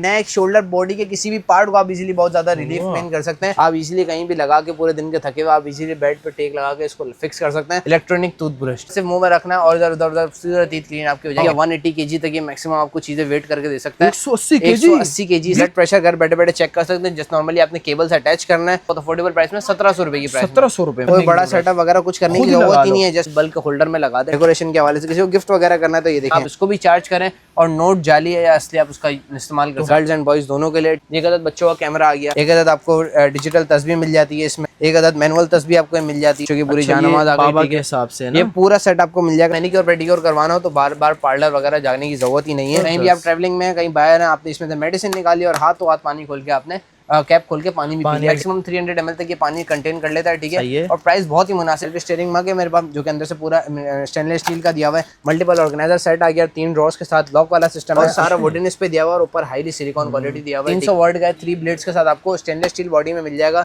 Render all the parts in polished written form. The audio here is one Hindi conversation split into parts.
नेक, शोल्डर, बॉडी के किसी भी पार्ट को आप इजीली बहुत ज्यादा रिलीफ मेन कर सकते हैं। आप इजीली कहीं भी लगा के पूरे दिन के थके हुए आप इजीली बेड पे टेक लगा के इसको फिक्स कर सकते हैं। इलेक्ट्रॉनिक टूथब्रश सिर्फ मुंह में रखना है और इधर उधर सीधा टीथ क्लीन आपकी हो जाएगी। 180 kg तक ये मैक्सिमम आपको चीजें वेट करके दे सकता है। 180 kg ब्लड प्रेशर घर बैठे बैठे चेक कर सकते हैं। जस्ट नॉर्मली आपने केबल से अटैच करना है। बहुत अफोर्डेबल प्राइस में 1700 रुपए की प्राइस। 1700 रुपए कोई बड़ा सेटअप वगैरह कुछ करने की जरूरत ही नहीं है। जस्ट बल्क होल्डर में लगा दे। डेकोरेशन के हवाले से किसी को गिफ्ट वगैरह करना है तो ये देखिए आप इसको भी चार्ज करें। और नोट जाली है या असली आप उसका इस्तेमाल कर गर्ल्स एंड बॉयज दोनों के लिए। एक अदद बच्चों का कैमरा आ गया। एक अदद आपको डिजिटल तस्वीर मिल जाती है इसमें। एक अदद मैनुअल तस्वीर आपको मिल जाती है जो कि पूरी जानमाज आ गई के हिसाब से ये पूरा सेट आपको मिल जाएगा। मैनिक्योर पेडिक्योर करवाना हो तो बार बार पार्लर वगैरह जाने की जरूरत ही नहीं है। कहीं भी आप ट्रैवलिंग में कहीं बाहर है आपने इसमें से मेडिसिन निकाली और हाथ पानी खोल के आपने कैप खोल के पानी भी पी लिया। मैक्सिमम 300 ml तक ये पानी कंटेन कर लेता है। ठीक है और प्राइस बहुत ही मुनासिब। स्टीयरिंग मग है मेरे पास जो कि अंदर से पूरा स्टेनलेस स्टील का दिया हुआ है। मल्टीपल ऑर्गेनाइजर सेट आ गया 3 ड्रॉर्स के साथ लॉक वाला सिस्टम है। सारा वुडन इस पे दिया हुआ और ऊपर हाईली सिलिकॉन क्वालिटी दिया हुआ है। 300 वाट का 3 ब्लेड्स के साथ आपको स्टेनलेस स्टील बॉडी में मिल जाएगा।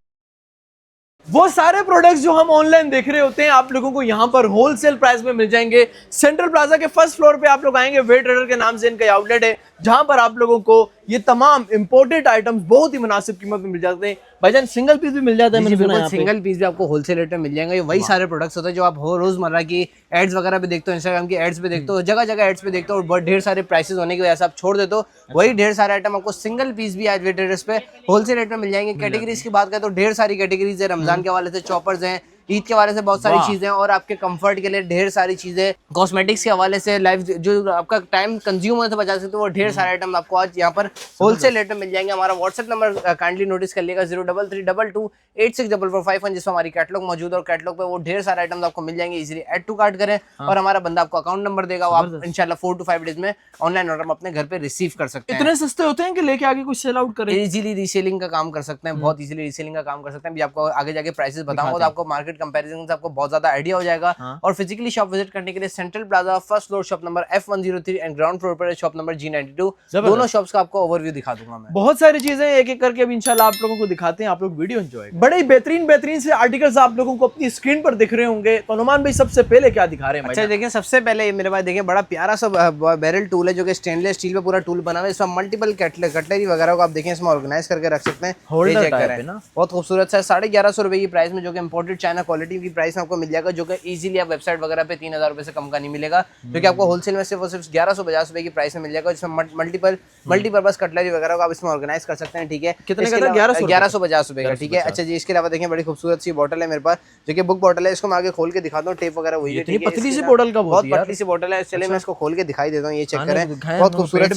वो सारे प्रोडक्ट्स जो हम ऑनलाइन देख रहे होते हैं आप लोगों को यहाँ पर होलसेल प्राइस में मिल जाएंगे। सेंट्रल प्लाजा के फर्स्ट फ्लोर पे आप लोग आएंगे। वे ट्रेडर के नाम से इनका आउटलेट है जहां पर आप लोगों को ये तमाम इंपोर्टेड आइटम्स बहुत ही मुनासिब कीमत में मिल जाते हैं। भाईजान सिंगल पीस भी मिल जाता है। मैंने सुना है सिंगल पीस भी आपको होलसेल रेट में मिल जाएंगे। वही सारे प्रोडक्ट्स होते हैं जो आप रोजमर्रा की एड्स वगैरह पे देखते हो, इंस्टाग्राम की एड्स पे देखते हो, जगह जगह एड्स पे देखते हो और बहुत ढेर सारे प्राइसेस होने की वजह से आप छोड़ देते हो। वही ढेर सारे आइटम आपको सिंगल पीस भी आज वे ट्रेडर्स पे होलसेल रेट में मिल जाएंगे। कैटेगरीज की बात करें तो ढेर सारी कैटेगरीज है। रमजान के हवाले से चॉपर्स हैं, ईद के हवाले से बहुत सारी चीजें और आपके कंफर्ट के लिए ढेर सारी चीजें, कॉस्मेटिक्स के हवाले से लाइफ जो आपका टाइम कंज्यूम होने से बचा सकते हो वो ढेर सारे आइटम आपको आज यहाँ पर होलसेल रेट में मिल जाएंगे। हमारा व्हाट्सएप नंबर काइंडली नोटिस कर लिएगा 0332286445 जिसमें हमारी कैटलॉग मौजूद है और कैटलॉग पे वो ढेर सारे आइटम आपको मिल जाएंगे। इजीली ऐड टू कार्ट करें और हमारा बंदा आपको अकाउंट नंबर देगा। वो आप इंशाल्लाह 4 to 5 डेज में ऑनलाइन ऑर्डर अपने घर पे रिसीव कर सकते हैं। इतने सस्ते होते हैं कि लेके आगे कुछ सेल आउट करें। इजीली रीसेलिंग का काम कर सकते हैं। बहुत इजीली रीसेलिंग का काम कर सकते हैं। भी आपको आगे जाके प्राइसेस बताऊंगा तो आपको मार्केट कंपैरिजन से आपको बहुत ज्यादा आइडिया हो जाएगा। और फिजिकली शॉप विजिट करने के लिए central plaza first floor shop number F103 and ground floor पर शॉप नंबर G92 दोनों शॉप्स का आपको ओवरव्यू दिखा दूंगा मैं। बहुत सारी चीजें एक एक करके अब इंशाल्लाह आप लोगों को दिखाते हैं। आप लोग वीडियो एंजॉय करें। बड़े ही बेहतरीन से आर्टिकल्स आप लोगों को अपनी स्क्रीन पर दिख रहे होंगे। तो नुमान भाई सबसे पहले क्या दिखा रहे हैं? अच्छा देखिए सबसे पहले मेरे पास देखिए बड़ा प्यारा सा बैरल टूल है जो कि स्टेनलेस स्टील पे पूरा टूल बना हुआ है। इसमें मल्टीपल कटलरी वगैरह को आप देखें इसमें ऑर्गेनाइज करके रख सकते हैं। होल्डर टाइप है ना, बहुत खूबसूरत सा 1150 रुपए की प्राइस में जो कि इंपोर्टेड चाइना क्वालिटी की प्राइस में आपको मिल जाएगा। जो कि इजीली आप वेबसाइट वगैरह पे 3000 रुपए से कम का नहीं मिलेगा। जो कि आपको होलसेल में सिर्फ 1150 रुपए की प्राइस में मिल जाएगा। जिसमें मल्टीपर्पज कटलरी वगैरह को आप इसमें ऑर्गेनाइज कर सकते हैं। ठीक है कितने का? 1150 रुपए का। ठीक है अच्छा जी इसके अलावा देखें बड़ी खूबसूरत सी बोतल है मेरे पास जो कि बुक बोतल है। इसको मैं आगे खोल के दिखाता हूँ। टेप वगैरह वही है। पतली सी बोतल का बहुत पतली सी बोतल है। चलिए मैं इसको खोल के दिखाई देता हूँ। ये चेक करें बहुत खूबसूरत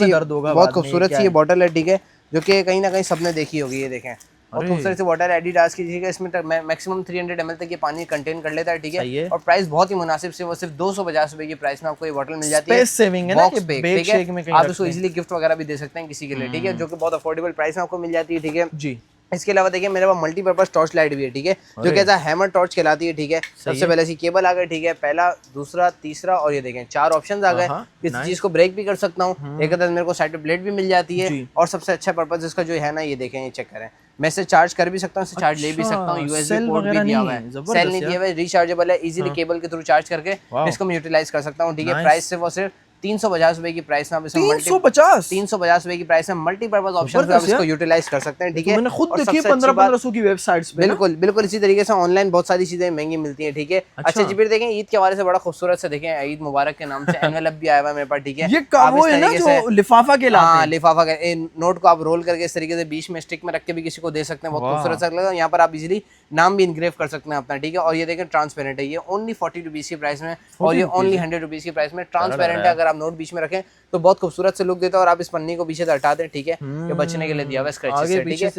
सी ये बोतल है। ठीक है जो कि कहीं ना कहीं सबने देखी होगी। ये देखें बहुत खूबसूरत सी वाटर एडिडास की। ठीक है इसमें मैक्सिमम 300 ml तक ये पानी कंटेन कर लेता है। ठीक है और प्राइस बहुत ही मुनासिब से वो सिर्फ 250 रुपए की प्राइस में आपको ये बोतल मिल जाती है। स्पेस सेविंग है ना कि बैग शेक में आप इसको इजीली गिफ्ट वगैरह भी दे सकते हैं किसी के लिए। ठीक है जो कि बहुत अफोर्डेबल प्राइस में आपको मिल जाती है। ठीक है जी इसके अलावा देखिए मेरे पास मल्टीपर्पज टॉर्च लाइट भी है। ठीक है जो कि हैमर टॉर्च कहलाती है। ठीक है सबसे पहले इसकी केबल आ गई। ठीक है पहला दूसरा तीसरा और ये देखें 4 ऑप्शंस आ गए। किसी चीज को ब्रेक भी कर सकता हूँ। एक मेरे को साइड पे ब्लेड भी मिल जाती है। और सबसे अच्छा पर्पज इसका जो है ना ये देखें ये चेक करें मैं इसे चार्ज कर भी सकता हूँ, इसे चार्ज ले भी सकता हूँ। यूएसबी पोर्ट भी दिया हुआ है, सेल नहीं दिया हुआ है, रिचार्जेबल है। इजीली केबल के थ्रू चार्ज करके इसको मैं यूटिलाइज कर सकता हूँ। ठीक है प्राइस से वो सिर्फ 350 रुपए की प्राइस में आप इसमें 350 रुपए की प्राइस में मल्टीपर्पज ऑप्शन से आप इसको यूटिलाइज कर सकते हैं। ठीक है मैंने खुद देखी 1500 की वेबसाइट्स पे। बिल्कुल इसी तरीके से ऑनलाइन बहुत सारी चीजें महंगी मिलती हैं। ठीक है अच्छा जी फिर देखें ईद के हवाले से बड़ा खूबसूरत से देखें ईद मुबारक के नाम से एनवेलप भी आया हुआ है मेरे पास। ठीक है ये वो है ना जो लिफाफा के लाते हैं। लिफाफा के नोट को आप रोल करके इस तरीके से बीच में स्टिक में रख के भी किसी को दे सकते हैं। बहुत खूबसूरत सा लगेगा। यहाँ पर आप इजीली नाम भी इनग्रेव कर सकते हैं अपना। ठीक है और ये देखें ट्रांसपेरेंट है। ये ओनली 40 रुपीज की प्राइस में और ये ओनली 100 रुपीज की प्राइस में ट्रांसपेरेंट है। अगर आप नोट बीच में रखें तो बहुत खूबसूरत से लुक देता है। और आप इस पन्नी को पीछे से हटा दें। ठीक है ये बचने के लिए दिया हुआ है स्क्रैचेस से। ठीक है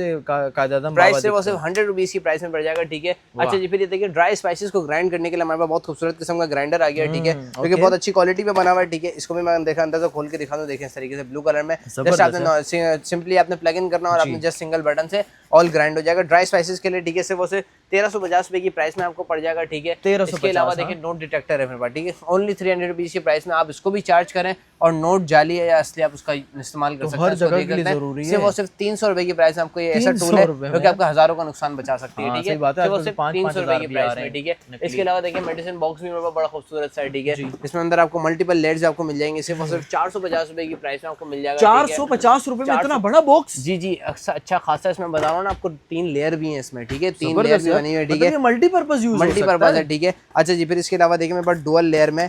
प्राइस से वो सिर्फ 100 रुपीज की प्राइस में पड़ जाएगा। ठीक है अच्छा जी फिर ये देखिए ड्राई स्पाइसेस को ग्राइंड करने के लिए हमारे पास बहुत खूबसूरत किस्म का ग्राइंडर आ गया है। ठीक है क्योंकि बहुत अच्छी क्वालिटी में बना हुआ है। ठीक है इसको भी मैं देखा अंदर से खोल के दिखा दूं। देखें इस तरीके से ब्लू कलर में जस्ट आपने सिंपली आपने प्लग इन करना और आपने जस्ट सिंगल बटन से ऑल ग्राइंड हो जाएगा ड्राई स्पाइसेस के लिए। ठीक है सिर्फ वो से 1350 रुपए की प्राइस में आपको पड़ जाएगा। ठीक है इसके अलावा देखिए नोट डिटेक्टर है मेरे पास। ठीक है ओनली 300 रुपीज की प्राइस में आप इसको भी चार्ज करें और नोट नोट जाली है या असली आप उसका इस्तेमाल कर सकते हैं। हर जगह के लिए जरूरी है। सिर्फ और सिर्फ 300 रुपए की प्राइस में आपको ये ऐसा टूल है जो कि आपका हजारों का नुकसान बचा सकती है। ठीक है, सिर्फ और सिर्फ 300 रुपए की प्राइस में। ठीक है, इसके अलावा देखिए मेडिसिन बॉक्स भी मेरे पास बड़ा खूबसूरत सा है। ठीक है, इसमें अंदर आपको मल्टीपल लेयर्स आपको मिल जाएंगे। सिर्फ और सिर्फ 450 रुपए की प्राइस में आपको मिल जाएगा। 450 रुपए में इतना बड़ा बॉक्स? जी जी, अच्छा खासा इसमें बता रहा हूँ ना आपको, 3 लेयर भी है इसमें। ठीक है, 3 लेयर भी बनी हुई है। ठीक है, मल्टीपर्पज यूज मल्टीपर्पज है। ठीक है, अच्छा जी, फिर इसके अलावा देखिए मेरे पास डुअल लेयर में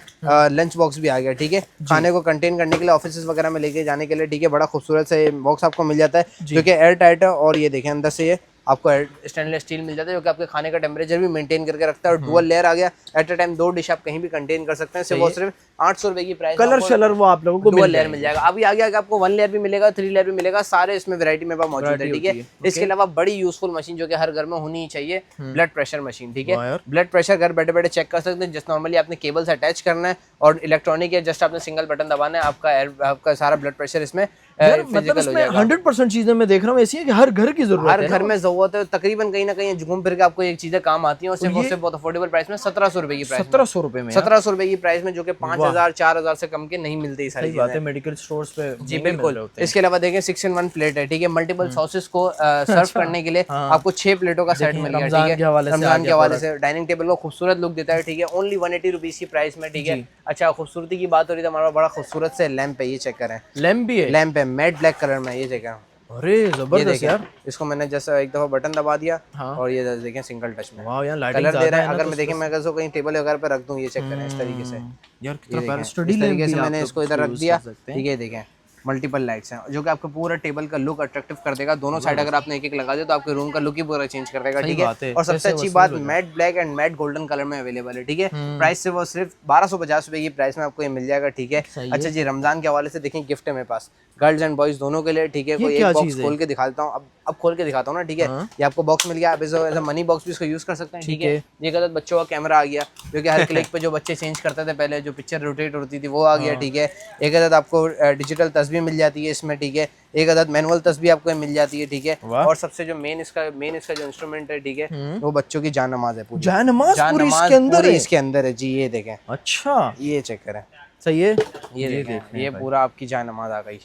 लंच बॉक्स भी आ गया। ठीक है, खाने को कंटेन करने के लिए, ऑफिस वगैरह में लेके जाने के लिए। ठीक है, बड़ा खूबसूरत सा ये बॉक्स आपको मिल जाता है जो कि एयर टाइट है। और ये देखें अंदर से ये आपको स्टेनलेस स्टील मिल जाता है जो कि आपके खाने का टेम्परेचर भी मेंटेन करके रखता है। और डुअल लेयर आ गया, एट अ टाइम 2 डिश आप कहीं भी कंटेन कर सकते हैं। सिर्फ और सिर्फ 800 रुपए की प्राइस। कलर शलर वो आप लोगों को डुअल लेयर मिल जाएगा। अभी आगे आपको 1 लेयर भी मिलेगा, 3 लेयर भी मिलेगा, सारे इसमें वैरायटी में मौजूद है। ठीक है, इसके अलावा बड़ी यूजफुल मशीन जो कि हर घर में होनी ही चाहिए, ब्लड प्रेशर मशीन। ठीक है, ब्लड प्रेशर घर बैठे बैठे चेक कर सकते हैं। जस्ट नॉर्मली आपने केबल से अटैच करना है और इलेक्ट्रॉनिक है, जस्ट आपने सिंगल बटन दबाना है, आपका सारा ब्लड प्रेशर इसमें मतलब इसमें 100% चीजें मैं देख रहा हूँ ऐसी है कि हर घर की जरूरत है, हर घर में जरूरत है। तकरीबन कहीं ना कहीं घूम फिर के आपको एक चीजें काम आती हैं। और सिर्फ बहुत अफोर्डेबल प्राइस में 1700 रुपए की प्राइस, 1700 रुपए में, 1700 रुपए की प्राइस में, जो कि 5000 4000 से कम के नहीं मिलती सारी चीजें। मेडिकल स्टोर्स पे जी बिल्कुल। इसके अलावा देखें 6 in 1 प्लेट है। ठीक है, मल्टीपल सॉसेस को सर्व करने के लिए आपको 6 प्लेटों का सेट मिल गया। ठीक है, रमजान के हवाले से डाइनिंग टेबल को खूबसूरत लुक देता है। ठीक है, ओनली 180 रुपीज की प्राइस में। ठीक है, अच्छा खूबसूरती की बात हो रही है तो हमारा बड़ा खूबसूरत से लैंप है, ये चेक करें। लैंप भी है? लैंप है मैट ब्लैक कलर में, ये चेक करें। अरे जबरदस्त यार। इसको मैंने जैसा एक दफा बटन दबा दिया और ये देखें सिंगल टच में वाह यार, कलर दे रहा है। अगर मैं देखें मैं अगर कहीं टेबल वगैरह पे रख दूं, ये चेक करें इस तरीके से यार, इस तरीके से मैंने इसको इधर रख दिया। ठीक है, देखें मल्टीपल लाइट्स हैं जो कि आपको पूरा टेबल का लुक अट्रैक्टिव कर देगा। दोनों साइड अगर आपने एक एक लगा दिया तो आपके रूम का लुक ही पूरा चेंज कर देगा। ठीक है, और सबसे अच्छी बात matte black and matte golden colour में अवेलेबल है। ठीक है, प्राइस से वो सिर्फ 1250 रुपए की प्राइस में आपको ये मिल जाएगा। ठीक है, अच्छा जी, रमजान के हवाले से देखें गिफ्ट है मेरे पास गर्ल्स एंड बॉयज दोनों के लिए। ठीक है, कोई एक बॉक्स खोल के दिखाता हूँ, अब खोल के दिखाता हूँ ना। ठीक है, ये आपको बॉक्स मिल गया। आप एज मनी बॉक्स भी इसको यूज कर सकते हैं। ठीक है, ये गलत बच्चों का कैमरा आ गया जो कि हर क्लिक पे जो बच्चे चेंज करते थे पहले, जो पिक्चर रोटेट होती थी वो आ गया। ठीक है, एक अदद आपको डिजिटल तस्वीर मिल जाती है इसमें। ठीक है, एक अदद मैनुअल तस्वीर आपको मिल जाती है। ठीक है, और सबसे जो मेन इसका जो इंस्ट्रूमेंट है, ठीक है, वो बच्चों की जान-नमाज है। पूरी जान-नमाज पूरी इसके अंदर है जी। ये देखें, अच्छा ये चेक करें, सही है। ये देखें, ये पूरा आपकी जान-नमाज आ गई।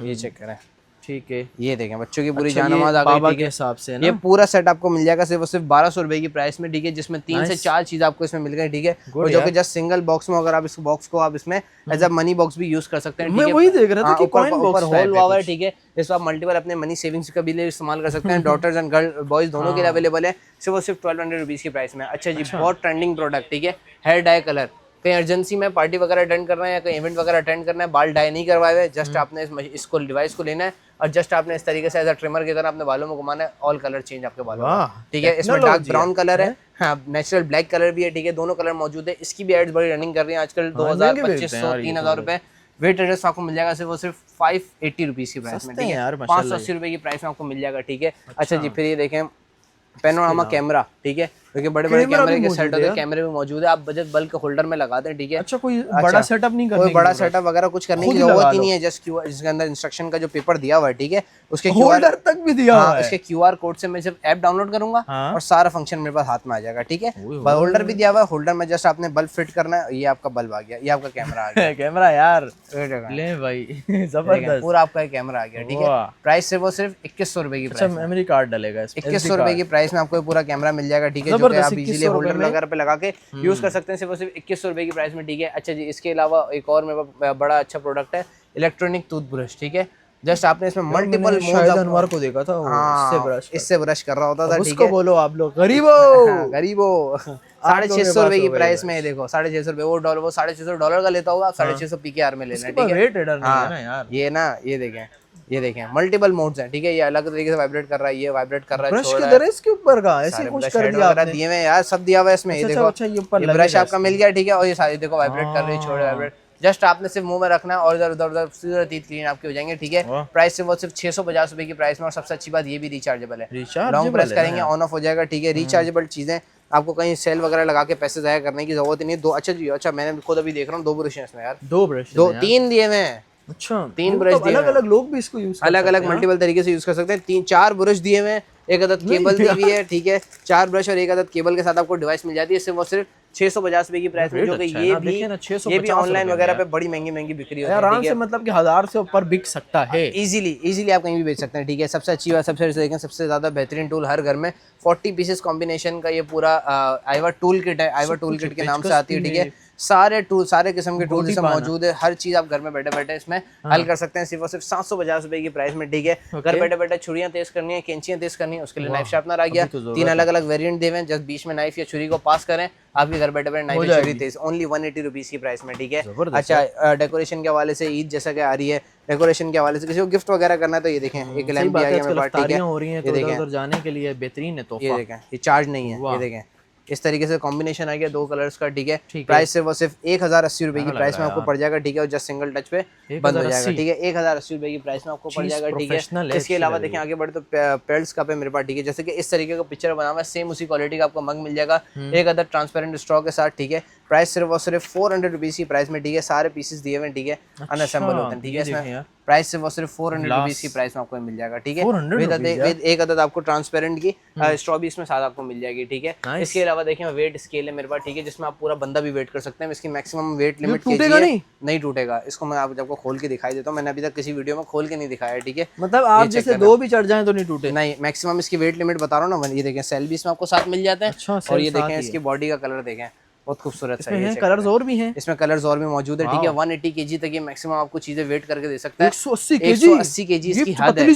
ये चेक करें, ठीक है, ये देखें बच्चों की पूरी जान-नमाज आ गई। बाबा के हिसाब से ये पूरा सेट आपको मिल जाएगा सिर्फ 1200 रुपए की प्राइस में। ठीक है, जिसमें 3 से 4 चीज आपको इसमें मिल गई। ठीक है, और जो कि जस्ट सिंगल बॉक्स में, अगर आप इस बॉक्स को आप इसमें एज अ मनी बॉक्स भी यूज कर सकते हैं। मैं वही देख रहा था कि कॉइन बॉक्स होल हुआ है। ठीक है, इसको आप मल्टीपल अपने मनी सेविंग्स का भी लिए इस्तेमाल कर सकते हैं। डॉटर्स एंड गर्ल बॉयज दोनों के लिए अवेलेबल है। सिर्फ 1200 रुपीज की प्राइस में। अच्छा जी, बहुत ट्रेंडिंग प्रोडक्ट। ठीक है, हेयर डाई कलर, कहीं अर्जेंसी में पार्टी वगैरह अटेंड करना है या कहीं इवेंट वगैरह अटेंड करना है, बाल डाई नहीं करवाए हुए, जस्ट आपने इसको डिवाइस को लेना है और जस्ट आपने इस तरीके से एज अ ट्रिमर की तरह अपने बालों में घुमाना है, ऑल कलर चेंज आपके बालों में। ठीक है, इसमें डार्क ब्राउन कलर है, हाँ नेचुरल ब्लैक कलर भी है। ठीक है, दोनों कलर मौजूद है। इसकी भी एड्स बड़ी रनिंग कर रही है आजकल। 2000-2500-3000 रुपए वेट एड्रेस आपको मिल जाएगा सिर्फ 580 रुपीज की प्राइस में। ठीक है, 580 रुपए की प्राइस में आपको मिल जाएगा। ठीक है, अच्छा जी, फिर ये देखें पैनोरामा कैमरा। ठीक है, क्योंकि बड़े बड़े कैमरे के सेट होते हैं, कैमरे भी मौजूद है। आप बजट बल्क होल्डर में लगा दें। ठीक है, अच्छा, कोई बड़ा सेटअप नहीं करना, कोई बड़ा सेटअप वगैरह कुछ करने की जरूरत ही नहीं है। जस्ट क्यूआर, जिसके अंदर इंस्ट्रक्शन का जो पेपर दिया हुआ है, ठीक है, उसके होल्डर तक भी दिया हुआ है। इसके क्यूआर कोड से मैं जब ऐप डाउनलोड करूंगा और सारा फंक्शन मेरे पास हाथ में आ जाएगा। ठीक है, होल्डर भी दिया हुआ है। होल्डर में जस्ट आपने बल्ब फिट करना है, ये आपका बल्ब आ गया, ये आपका कैमरा आ गया। कैमरा यार ले भाई, जबरदस्त, पूरा आपका कैमरा आ गया। ठीक है, प्राइस सिर्फ 2100 रुपए की प्राइस। मेमोरी कार्ड डलेगा, 2100 रुपए की प्राइस में आपको पूरा कैमरा मिल जाएगा। ठीक है, जो कि आप इजीली होल्डर वगैरह पे लगा के यूज कर सकते हैं सिर्फ 2100 रुपए की प्राइस में। ठीक है, अच्छा जी, इसके अलावा एक और मेरे पास बड़ा अच्छा प्रोडक्ट है, इलेक्ट्रॉनिक टूथब्रश। ठीक है, जस्ट आपने इसमें मल्टीपल मोड्स, अनवर को देखा था इससे ब्रश कर रहा होता था। ठीक है, बोलो आप लोग गरीबो 650 रुपए की प्राइस में। देखो 650 रुपए, वो $650 का लेता होगा, आप 650 PKR में लेना। ठीक है, ये ना, ये देखें मल्टीपल मोड्स हैं। ठीक है, ये अलग तरीके से वाइब्रेट कर रहा है, ये वाइब्रेट कर रहा है, ब्रश किधर है इसके ऊपर का, ऐसे कुछ कर दिया आपने, दिए हुए यार, सब दिया हुआ है इसमें। ये देखो, ये ब्रश आपका मिल गया। ठीक है, और ये सारी देखो वाइब्रेट कर रही है, छोड़ वाइब्रेट। जस्ट आपने सिर्फ मुंह में रखना है और इधर उधर सीधा टीथ क्लीन आपके हो जाएंगे। ठीक है, प्राइस सिर्फ 650 रुपए की प्राइस में। और सबसे अच्छी बात, ये भी रिचार्जेबल है, लॉन्ग प्रेस करेंगे ऑन ऑफ हो जाएगा। ठीक है, रिचार्जेबल चीजें, आपको कहीं सेल वगैरह लगा के पैसे जाया करने की जरूरत नहीं है। दो, अच्छा जी, अच्छा मैंने खुद अभी देख रहा हूँ 2 ब्रश है इसमें यार, 3 दिए हुए हैं। अच्छा, 3 ब्रश दिए, अलग अलग लोग भी इसको यूज अलग अलग मल्टीपल तरीके से यूज कर सकते हैं। 3-4 ब्रश दिए हुए हैं, एक अदद केबल दी हुई है। ठीक है, 4 ब्रश और एक अदद केबल के साथ आपको डिवाइस मिल जाती है। सिर्फ 650 रुपए की प्राइस में, जो कि ये भी ऑनलाइन वगैरह पे बड़ी महंगी बिक्री होती है। आराम से मतलब कि 1000 से ऊपर बिक सकता है इजीली आप कहीं भी बेच सकते हैं, ठीक है। सबसे अच्छी बात, सबसे देखें सबसे ज्यादा बेहतरीन टूल हर घर में 40 पीसेस कॉम्बिनेशन का ये पूरा आइवा टूल किट है। आइवा टूल किट के नाम से आती है, ठीक है। सारे टूल, सारे किस्म के टूल इसमें मौजूद है। हर चीज आप घर में बैठे बैठे इसमें हल कर सकते हैं, सिर्फ और सिर्फ 750 रुपए की प्राइस में, ठीक है। घर बैठे बैठे छुरियां तेज करनी है, कैंचियां तेज करनी है, उसके लिए नाइफ शार्पनर आ गया। 3 अलग अलग वेरिएंट दे हुए हैं, जस्ट बीच में नाइफ या छुरी को पास करें, आपके घर बैठे बैठे नाइफ या छुरी तेज, ओनली 180 रुपीज की प्राइस में, ठीक है। अच्छा, डेकोरेशन के हवाले से ईद जैसा कि आ रही है, डेकोरेशन के हवाले से किसी को गिफ्ट वगैरह करना है तो ये देखें, एक लैंप भी आ गया मेरे पास, ठीक है। हो रही हैं तो उधर जाने के लिए बेहतरीन है तोहफा। ये देखें, ये चार्ज नहीं है, ये देखें इस तरीके से कॉम्बिनेशन आ गया 2 कलर्स का, ठीक है। प्राइस से वो सिर्फ 1080 रुपए की प्राइस में आपको पड़ जाएगा, ठीक है। और जस्ट सिंगल टच पे बंद हो जाएगा, ठीक है। 1080 रुपए की प्राइस में आपको पड़ जाएगा, ठीक है। इसके अलावा देखें आगे बढ़े तो पेल्स कप है मेरे पास, ठीक है। जैसे कि इस तरीके का पिक्चर बना हुआ है, सेम उसी क्वालिटी का आपको मग मिल जाएगा, एक अदर ट्रांसपेरेंट स्ट्रॉ के साथ, ठीक है। प्राइस सिर्फ और सिर्फ 400 रुपीज की प्राइस में, ठीक है। सारे पीसेस दिए हुए, ठीक है, अनअसेंबल होते हैं, ठीक है। इसमें प्राइस सिर्फ और सिर्फ 400 रुपीज की प्राइस में आपको मिल जाएगा, ठीक है। विद एक अदद आपको ट्रांसपेरेंट की स्ट्रॉ भी इसमें साथ आपको मिल जाएगी, ठीक है। इसके अलावा देखें वेट स्केल है मेरे पास, ठीक है, जिसमें आप पूरा बंदा भी वेट कर सकते हैं। इसकी मैक्सिमम वेट लिमिट टूटेगा नहीं टूटेगा। इसको मैं आपको खोल के दिखाई देता हूँ, मैंने अभी तक किसी वीडियो में खोल के नहीं दिखाया, ठीक है। मतलब आप जैसे 2 भी चढ़ जाएं तो नहीं टूटे? नहीं, मैक्सिमम इसकी वेट लिमिट बता रहा हूँ ना। ये देखें सेल भी इसमें आपको साथ मिल जाते हैं, और ये देखें इसकी बॉडी का कलर देखें, बहुत खूबसूरत सा है। कलर्स और भी हैं इसमें, कलर्स और भी मौजूद है, ठीक है। 180 केजी तक ये मैक्सिमम आपको चीजें वेट करके दे सकता है। 180 केजी इसकी हद है।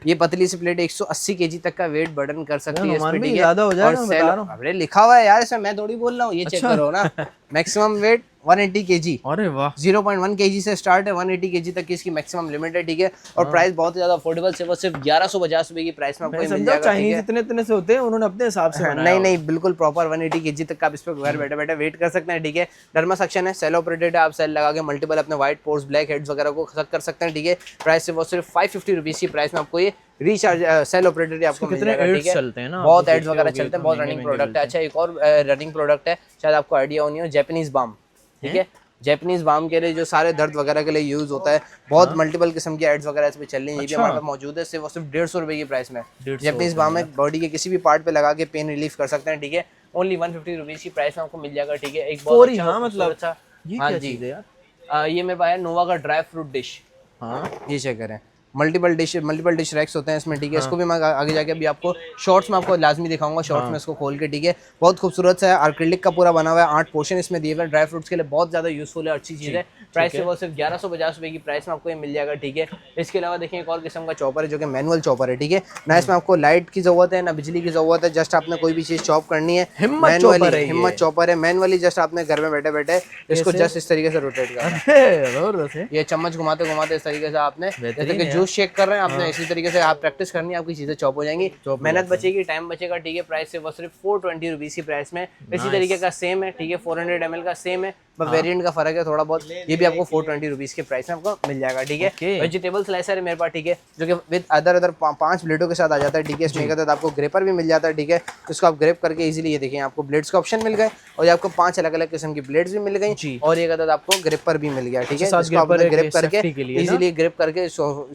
ये पतली सी प्लेट 180 केजी तक का वेट बर्डन कर सकती है, ज्यादा हो जाएगा। अरे लिखा हुआ है यार इसमें, मैं थोड़ी बोल रहा हूँ, ये चेक करो ना। Maximum weight 180 KG. अरे वाह, 0.1 केजी से स्टार्ट है, 180 केजी तक की इसकी मैक्सिमम लिमिट है, ठीक है। और प्राइस बहुत ज्यादा अफोर्डेबल, सिर्फ 1150 रुपए की प्राइस में आपको मिल जाएगा। चाइनीज इतने से होते हैं, उन्होंने अपने हिसाब से बनाया। नहीं, बिल्कुल प्रॉपर 180 केजी तक का आप इस पर घर बैठे बैठे वेट कर सकते हैं, ठीक है। डर्मा सेक्शन है, सेल ऑपरेटेड है, आप सेल लगा के मल्टीपल अपने व्हाइट पोर्स, ब्लैक हेड्स वगैरह को खत्म कर सकते हैं, ठीक है। प्राइस सिर्फ 550 रुपीज की प्राइस में आपको ये रिचार्ज सेल ऑपरेटेड आपको मिल जाएगा, ठीक है। बहुत एड्स वगैरह चलते हैं, बहुत रनिंग प्रोडक्ट है। अच्छा, एक और रनिंग प्रोडक्ट है, शायद आपको आइडिया होनी हो, जापानीज बाम, ठीक है। जैपनीज बाम के लिए जो सारे दर्द वगैरह के लिए यूज होता है, बहुत मल्टीपल किस्म की एड्स वगैरह इसमें चल रही हैं, ये भी हमारे पास मौजूद है, सिर्फ 150 रुपए की प्राइस में। जैपनीज बाम है, बॉडी के किसी भी पार्ट पे लगा के पेन रिलीफ कर सकते हैं, ठीक है। ओनली 150 रुपीज की प्राइस में आपको मिल जाएगा, ठीक है। एक बहुत अच्छा, मतलब अच्छा, हाँ जी, ये मेरे पास है नोवा का ड्राई फ्रूट डिश, हाँ ये चेक करें। मल्टीपल डिश रैक्स होते हैं इसमें, ठीक है। इसको भी मैं आगे जाके अभी आपको शॉर्ट्स में आपको लाजमी दिखाऊंगा, शॉर्ट्स में इसको खोल के, ठीक है। बहुत खूबसूरत सा है, एक्रिलिक का पूरा बना हुआ है, 8 पोर्शन इसमें दिए हुए हैं। ड्राई फ्रूट्स के लिए बहुत ज्यादा यूजफुल है, अच्छी चीज है। प्राइस से वो सिर्फ 1150 रुपए की प्राइस में आपको ये मिल जाएगा, ठीक है। इसके अलावा देखिए एक और किस्म का चॉपर है जो कि मैनुअल चॉपर है, ठीक है ना। इसमें आपको लाइट की जरूरत है ना बिजली की जरूरत है, जस्ट आपने कोई भी चीज चॉप करनी है, हिम्मत चॉपर है, मैनुअली जस्ट आपने घर में बैठे बैठे इसको जस्ट इस तरीके से रोटेट करना है। ये चम्मच घुमाते घुमाते इस तरीके से आपने, जैसे कि जूस शेक कर रहे हैं आपने, इसी तरीके से आप प्रैक्टिस करनी है, आपकी चीजें चॉप हो जाएंगी, मेहनत बचेगी, टाइम बचेगा, ठीक है। प्राइस से वो सिर्फ 420 रुपीज की प्राइस में इसी तरीके का सेम है, ठीक है। 400 ml का सेम है, बस वेरिएंट का फर्क है थोड़ा बहुत। ये भी आपको 420 रुपीज के प्राइस में आपको मिल जाएगा, ठीक है। वेजिटेबल स्लाइसर है मेरे पास, ठीक है, जो कि विद अदर 5 ब्लेडों के साथ आ जाता है, ठीक है। इसमें एक आपको ग्रेपर भी मिल जाता है, ठीक है। इसको आप ग्रेप करके इजीली, ये देखिए आपको ब्लेड्स का ऑप्शन मिल गए, और ये आपको 5 अलग अलग किस्म की ब्लेड्स भी मिल गई, और एक अदद आपको ग्रेपर भी मिल गया, ठीक है। इसको आप ग्रेप करके इजीली ग्रेप करके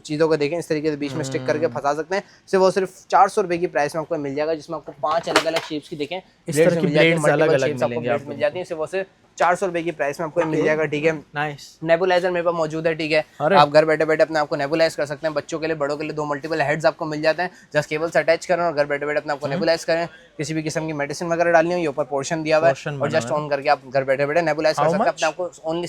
चीजों को देखें इस तरीके से बीच में स्टिक करके फंसा सकते हैं। सिर्फ वो सिर्फ 400 रुपए की प्राइस में आपको मिल जाएगा, जिसमें आपको 5 अलग अलग शेप्स की देखें ब्लेड्स मिल जाती है, मल्टीपल शेप्स आपको ब्लेड्स मिल जाती हैं। सिर्फ वो सिर्फ 400 रुपए की प्राइस में आपको मिल जाएगा, ठीक है। नाइस। नेबुलाइजर मेरे पास मौजूद है, ठीक है। आप घर बैठे बैठे अपने आपको नेबुलाइज कर सकते हैं, बच्चों के लिए, बड़ों के लिए 2 मल्टीपल हेड्स आपको मिल जाते हैं, जस्ट केबल से अटैच करें और घर बैठे बैठे अपने आपको नेबुलाइज करें। किसी भी किस्म की मेडिसिन वगैरह डालनी हो, ये ऊपर पोर्शन दिया हुआ है, और जस्ट ऑन करके आप घर बैठे बैठे नेबुलाइज कर सकते हैं अपने आपको। ओनली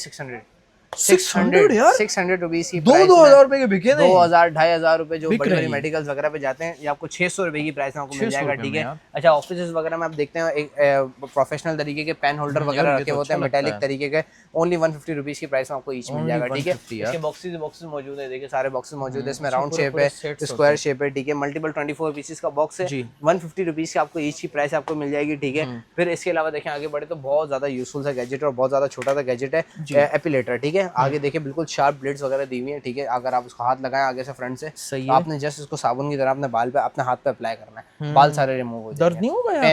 600 रुपीज की 2,000 रुपए के बिके 2,000-2,500 रुपए जो बड़ी बड़ी मेडिकल्स वगैरह पे जाते हैं, ये आपको 600 रुपए की प्राइस में आपको मिल जाएगा, ठीक है। अच्छा, ऑफिस वगैरह में आप देखते हैं एक प्रोफेशनल तरीके के पेन होल्डर वगैरह रखे होते हैं, मेटालिक तरीके के, ओनली 150 रुपीज की प्राइस में आपको ईच मिल जाएगा, ठीक है। इसके बॉक्सेस मौजूद है, देखिए सारे बॉक्सेस मौजूद है। इसमें राउंड शेप है, स्क्वायर शेप है, ठीक है। मल्टीपल 24 पीसेस का बॉक्स है, 150 रुपीज की आपको ईच की प्राइस आपको मिल जाएगी, ठीक है। फिर इसके अलावा देखें आगे बढ़े तो बहुत ज्यादा यूजफुल सा गैजेट और बहुत ज्यादा छोटा सा गैजेट है, एपिलेटर, ठीक है। आगे देखिए बिल्कुल शार्प ब्लेड्स वगैरह दी हुई है, ठीक है। अगर आप उसको हाथ लगाएं आगे से फ्रंट से, तो आपने जस्ट इसको साबुन की तरह अपने बाल पे, अपने हाथ पे अप्लाई करना है, बाल सारे रिमूव हो जाएंगे, दर्द नहीं होगा यार,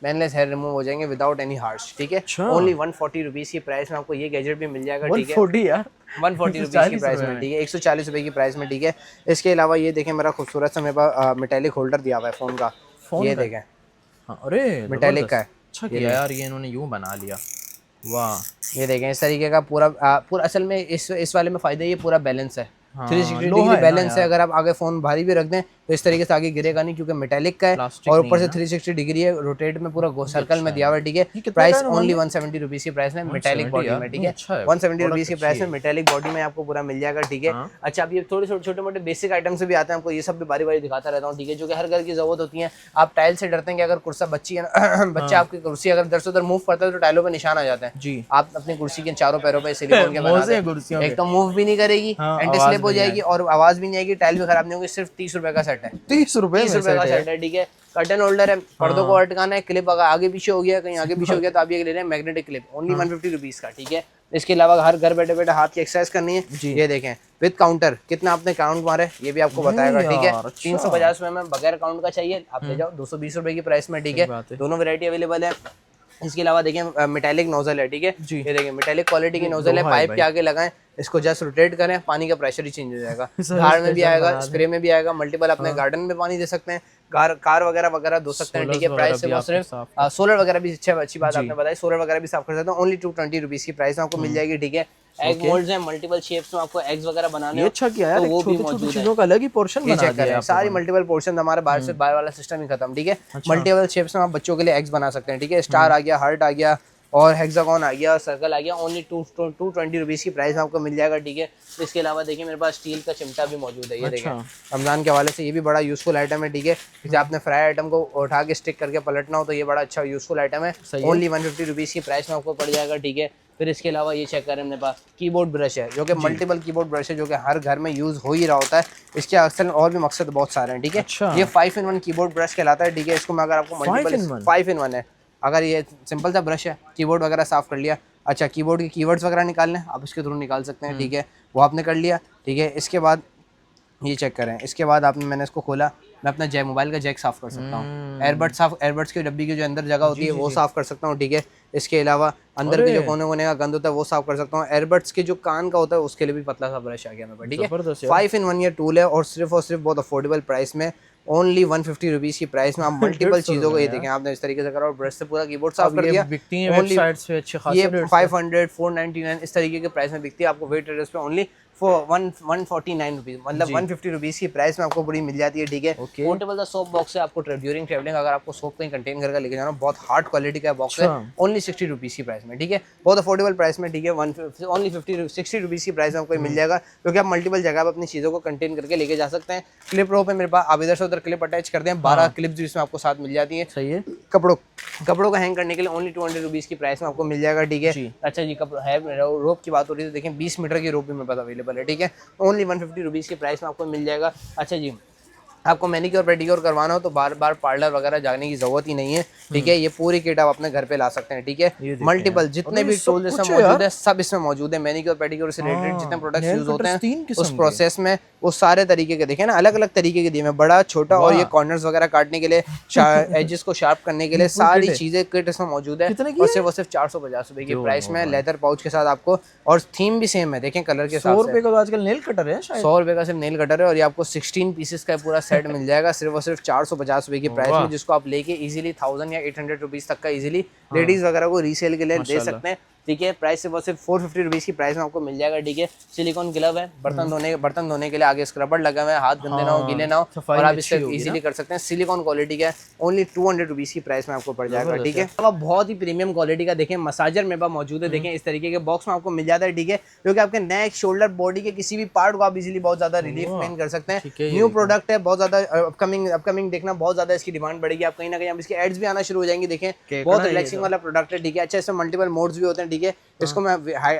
पेनलेस हेयर रिमूव हो जाएंगे विदाउट एनी हार्श, ठीक है। ओनली 140 रुपीज की प्राइस में आपको ये गैजेट भी मिल जाएगा, ठीक है। 140 रुपीज की प्राइस में, ठीक है। 140 रुपए की प्राइस में, ठीक है। इसके अलावा ये देखें मेरा खूबसूरत सा मेरे पास मेटालिक होल्डर दिया हुआ है फोन का, ये देखें, अरे मेटालिक का है, अच्छा किया यार, ये इन्होंने यूं बना लिया, वाह। ये देखें इस तरीके का पूरा पूरा असल में इस वाले में फ़ायदा ये पूरा बैलेंस है, हाँ, 360 लोहा डिग्री है ना बैलेंस है। यार। अगर आप आगे फ़ोन भारी भी रख दें तो इस तरीके से आगे गिरेगा नहीं, क्योंकि मेटेलिक का है प्लास्टिक और नहीं ऊपर है से ना। 360 डिग्री है, रोटेट में पूरा सर्कल में अच्छा दिया हुआ है, ठीक है। कितने प्राइस का है ओनली नॉर्मल? 170 रुपीज़ की प्राइस में मेटेलिक 170 बॉडी यार, में, ठीक नहीं है। अच्छा है, 170 रुपीज़ प्रोडक्ट की प्राइस अच्छी में है। मेटेलिक बॉडी में आपको पूरा मिल जाएगा, ठीक है। हाँ। अच्छा, अब ये थोड़े छोटे मोटे बेसिक आइटम से भी आते हैं, आपको ये सब भी बारी बारी दिखाता रहता हूँ, ठीक है, जो कि हर घर की ज़रूरत होती है। आप टाइल से डरते हैं कि अगर कुर्सा बच्ची है ना बच्चा आपकी कुर्सी अगर इधर से उधर मूव करता है तो टाइलों पे निशान आ जाता है। जी। आप अपनी कुर्सी के चारों पैरों पे सिलिकॉन के बना मोज़े दें, कुर्सियों पे। एक तो मूव भी नहीं करेगी, हाँ, एंटी आवाज़ स्लिप हो भी नहीं जाएगी और आवाज़ भी नहीं आएगी, टाइल भी खराब नहीं होगी। सिर्फ 30 रुपए का सेट है, 30 रुपए 30 में रुपए का सेट सेट है, ठीक है। कर्टन होल्डर है, पर्दों को अटकाना है, क्लिप अगर आगे पीछे हो गया, कहीं आगे पीछे हो गया तो आप ये ले लें मैग्नेटिक क्लिप, ओनली 150 रुपीज़ का, ठीक है। इसके अलावा हर घर बैठे बैठे हाथ की एक्सरसाइज करनी है, ये देखें विद काउंटर, कितना आपने काउंट मारे ये भी आपको बताएगा, ठीक है। यार, अच्छा। 350 रुपए में बगैर काउंट का चाहिए आप ले जाओ, 220 रुपए की प्राइस में, ठीक बात है। है। दोनों वैरायटी अवेलेबल है। इसके अलावा देखें मेटालिक नोजल है, ठीक है। जी। ये देखें मेटालिक क्वालिटी की नोजल है, लोहा है पाइप भाई। के आगे लगाएं, इसको जस्ट रोटेट करें, पानी का प्रेशर ही चेंज हो जाएगा। सर, झाड़ में भी स्पेशल आएगा, बना दें। स्प्रे में भी आएगा, मल्टीपल अपने गार्डन में पानी दे सकते हैं, कार वगैरह वगैरह धो सकते हैं, ठीक है। सोलर्स प्राइस से वगैरह वो भी सिर्फ आप साफ सोलर वगैरह भी अच्छी बात आपने बताई, सोलर वगैरह भी साफ कर सकते हैं, ओनली 220 रुपीज़ की प्राइस में आपको मिल जाएगी, ठीक है। एग मोल्ड्स हैं, मल्टीपल शेप्स में आपको एग्स वगैरह बनाने ये हो अच्छा किया यार, तो वो भी छोटी छोटी मौजूद है। चीजों का अलग ही पोर्शन ये बना चेक दिया करें, है सारी मल्टीपल पोर्शन हमारे बाहर से बाहर वाला सिस्टम ही खत्म, ठीक है। मल्टीपल शेप्स में आप बच्चों के लिए एग्स बना सकते हैं, ठीक है। स्टार आ गया, हार्ट आ गया और हेक्सागोन आ गया, सर्कल आ गया, ओनली 220 रुपीज़ की प्राइस में आपको मिल जाएगा, ठीक है। इसके अलावा देखिए मेरे पास स्टील का चिमटा भी मौजूद है, ये देखें रमजान के हवाले से ये भी बड़ा यूजफुल आइटम है, ठीक है। जैसे आपने फ्राई आइटम को उठा के स्टिक करके पलटना हो तो ये बड़ा अच्छा यूजफुल आइटम है, ओनली 150 रुपीज़ की प्राइस में आपको पड़ जाएगा, ठीक है। फिर इसके अलावा ये चेक करें अपने पास कीबोर्ड ब्रश है, जो कि मल्टीपल कीबोर्ड ब्रश है, जो कि हर घर में यूज़ हो ही रहा होता है। इसके अक्सर और भी मकसद बहुत सारे हैं, ठीक है। अच्छा। ये 5-in-1 कीबोर्ड ब्रश कहलाता है, ठीक है। इसको मैं अगर आपको मल्टीपल 5-in-1 है, अगर ये सिंपल सा ब्रश है, कीबोर्ड वगैरह साफ कर लिया, अच्छा कीबोर्ड के कीवर्ड्स वगैरह निकालने आप इसके थ्रू निकाल सकते हैं, ठीक है, वो आपने कर लिया, ठीक है। इसके बाद ये चेक करें, इसके बाद आपने मैंने इसको खोला, मैं अपना मोबाइल का जैक साफ़ कर सकता हूँ, एयरबड्स की डब्बी की जो अंदर जगह होती है वो साफ़ कर सकता हूँ, ठीक है। इसके अलावा अंदर के जो कोने कोने का गंद होता है वो साफ़ कर सकता हूँ। एयरबड्स के जो कान का होता है उसके लिए भी पतला सा ब्रश आ गया मेरे पास, ठीक है। 5-in-1 ये टूल है और सिर्फ बहुत अफोर्डेबल प्राइस में, ओनली 150 रुपीज़ की प्राइस में आप मल्टीपल चीज़ों को, ये देखें आपने इस तरीके से करा और ब्रश से पूरा कीबोर्ड साफ कर दिया। ये 500 499 इस तरीके के प्राइस में बिकती है, आपको वेट एड्रेस पे ओनली 149 रुपीज़, मतलब 150 रुपीज़ की प्राइस में आपको बड़ी मिल जाती है, ठीक है। पोर्टेबल सोप बॉक्स है, आपको ड्यूरिंग ट्रेवलिंग अगर आपको सोप कहीं कंटेन करके लेके जाना, बहुत हार्ड क्वालिटी का बॉक्स है, ओनली 60 रुपीज़ की प्राइस में, ठीक है। बहुत अफोर्डेबल प्राइस में, ठीक है। ओनली 60 रुपीज़ की प्राइस में आपको मिल जाएगा, क्योंकि आप मल्टीपल जगह पर अपनी चीज़ों को कंटेन करके लेके जा सकते हैं। क्लिप रो पे मेरे पास आप इधर से उधर क्लिप अटैच कर दें, 12 क्लिप्स जिसमें आपको साथ मिल जाती है, सही है। कपड़ों को हैंग करने के लिए ओनली 200 रुपीज़ की प्राइस में आपको मिल जाएगा, ठीक है। अच्छा जी, रोप की बात हो रही है तो देखें 20 मीटर की रोप भी मेरे पास अवेलेबल है, ठीक है, ओनली 150 रुपीज़ की प्राइस में आपको मिल जाएगा। अच्छा जी, आपको मैनिक्योर पेडिक्योर करवाना हो तो बार बार पार्लर वगैरह जाने की जरूरत ही नहीं है, ठीक है। ये पूरी किट आप अपने घर पे ला सकते हैं, ठीक है। मल्टीपल जितने भी टूल्स इसमें मौजूद है सब इसमें मौजूद है, मैनिक्योर पेडिक्योर से रिलेटेड जितने प्रोडक्ट्स यूज होते हैं उस प्रोसेस में वो सारे तरीके के देखें ना, अलग अलग तरीके के दिए हैं, बड़ा छोटा और ये कॉर्नर्स वगैरह काटने के लिए, एजेस को शार्प करने के लिए सारी चीजें किट इसमें मौजूद है। और सिर्फ 450 रुपए की प्राइस में लेदर पाउच के साथ आपको, और थीम भी सेम है, देखें कलर के साथ। 100 रुपए का तो आजकल नेल कटर है, 100 रुपए का सिर्फ नेल कटर है और ये आपको 16 पीसेस का पूरा सेट मिल जाएगा सिर्फ 450 रुपए की प्राइस में, जिसको आप लेके इजीली 1000 या 800 रुपीज तक का इजीली लेडीज वगैरह को रीसेल के लिए दे सकते हैं, ठीक है। प्राइस से वो सिर्फ 450 रुपीज़ की प्राइस में आपको मिल जाएगा, ठीक है। सिलिकॉन ग्लव है, बर्तन धोने के लिए आगे स्क्रबर लगा हुआ है, हाथ गंदे ना हो, गीले ना हो, और आप इससे इजीली कर सकते हैं। सिलिकॉन क्वालिटी का ओनली 200 रुपीज़ की प्राइस में आपको पड़ जाएगा, ठीक है। अब बहुत ही प्रीमियम क्वालिटी का देखें मसाजर मेरे पास मौजूद है, देखें इस तरीके के बॉक्स में आपको मिल जाता है, ठीक है, क्योंकि आपके नेक, शोल्डर, बॉडी के किसी भी पार्ट को आप इजीली बहुत ज्यादा रिलीफ मेन कर सकते हैं। न्यू प्रोडक्ट है, बहुत ज्यादा अपकमिंग देखना, बहुत ज्यादा इसकी डिमांड बढ़ेगी, आप कहीं ना कहीं इसके एड्स भी आना शुरू हो जाएंगे, देखें बहुत रिलैक्सिंग वाला प्रोडक्ट है, ठीक है। अच्छा, इसमें मल्टीपल मोड्स भी होते हैं, ठीक है। इसको मैं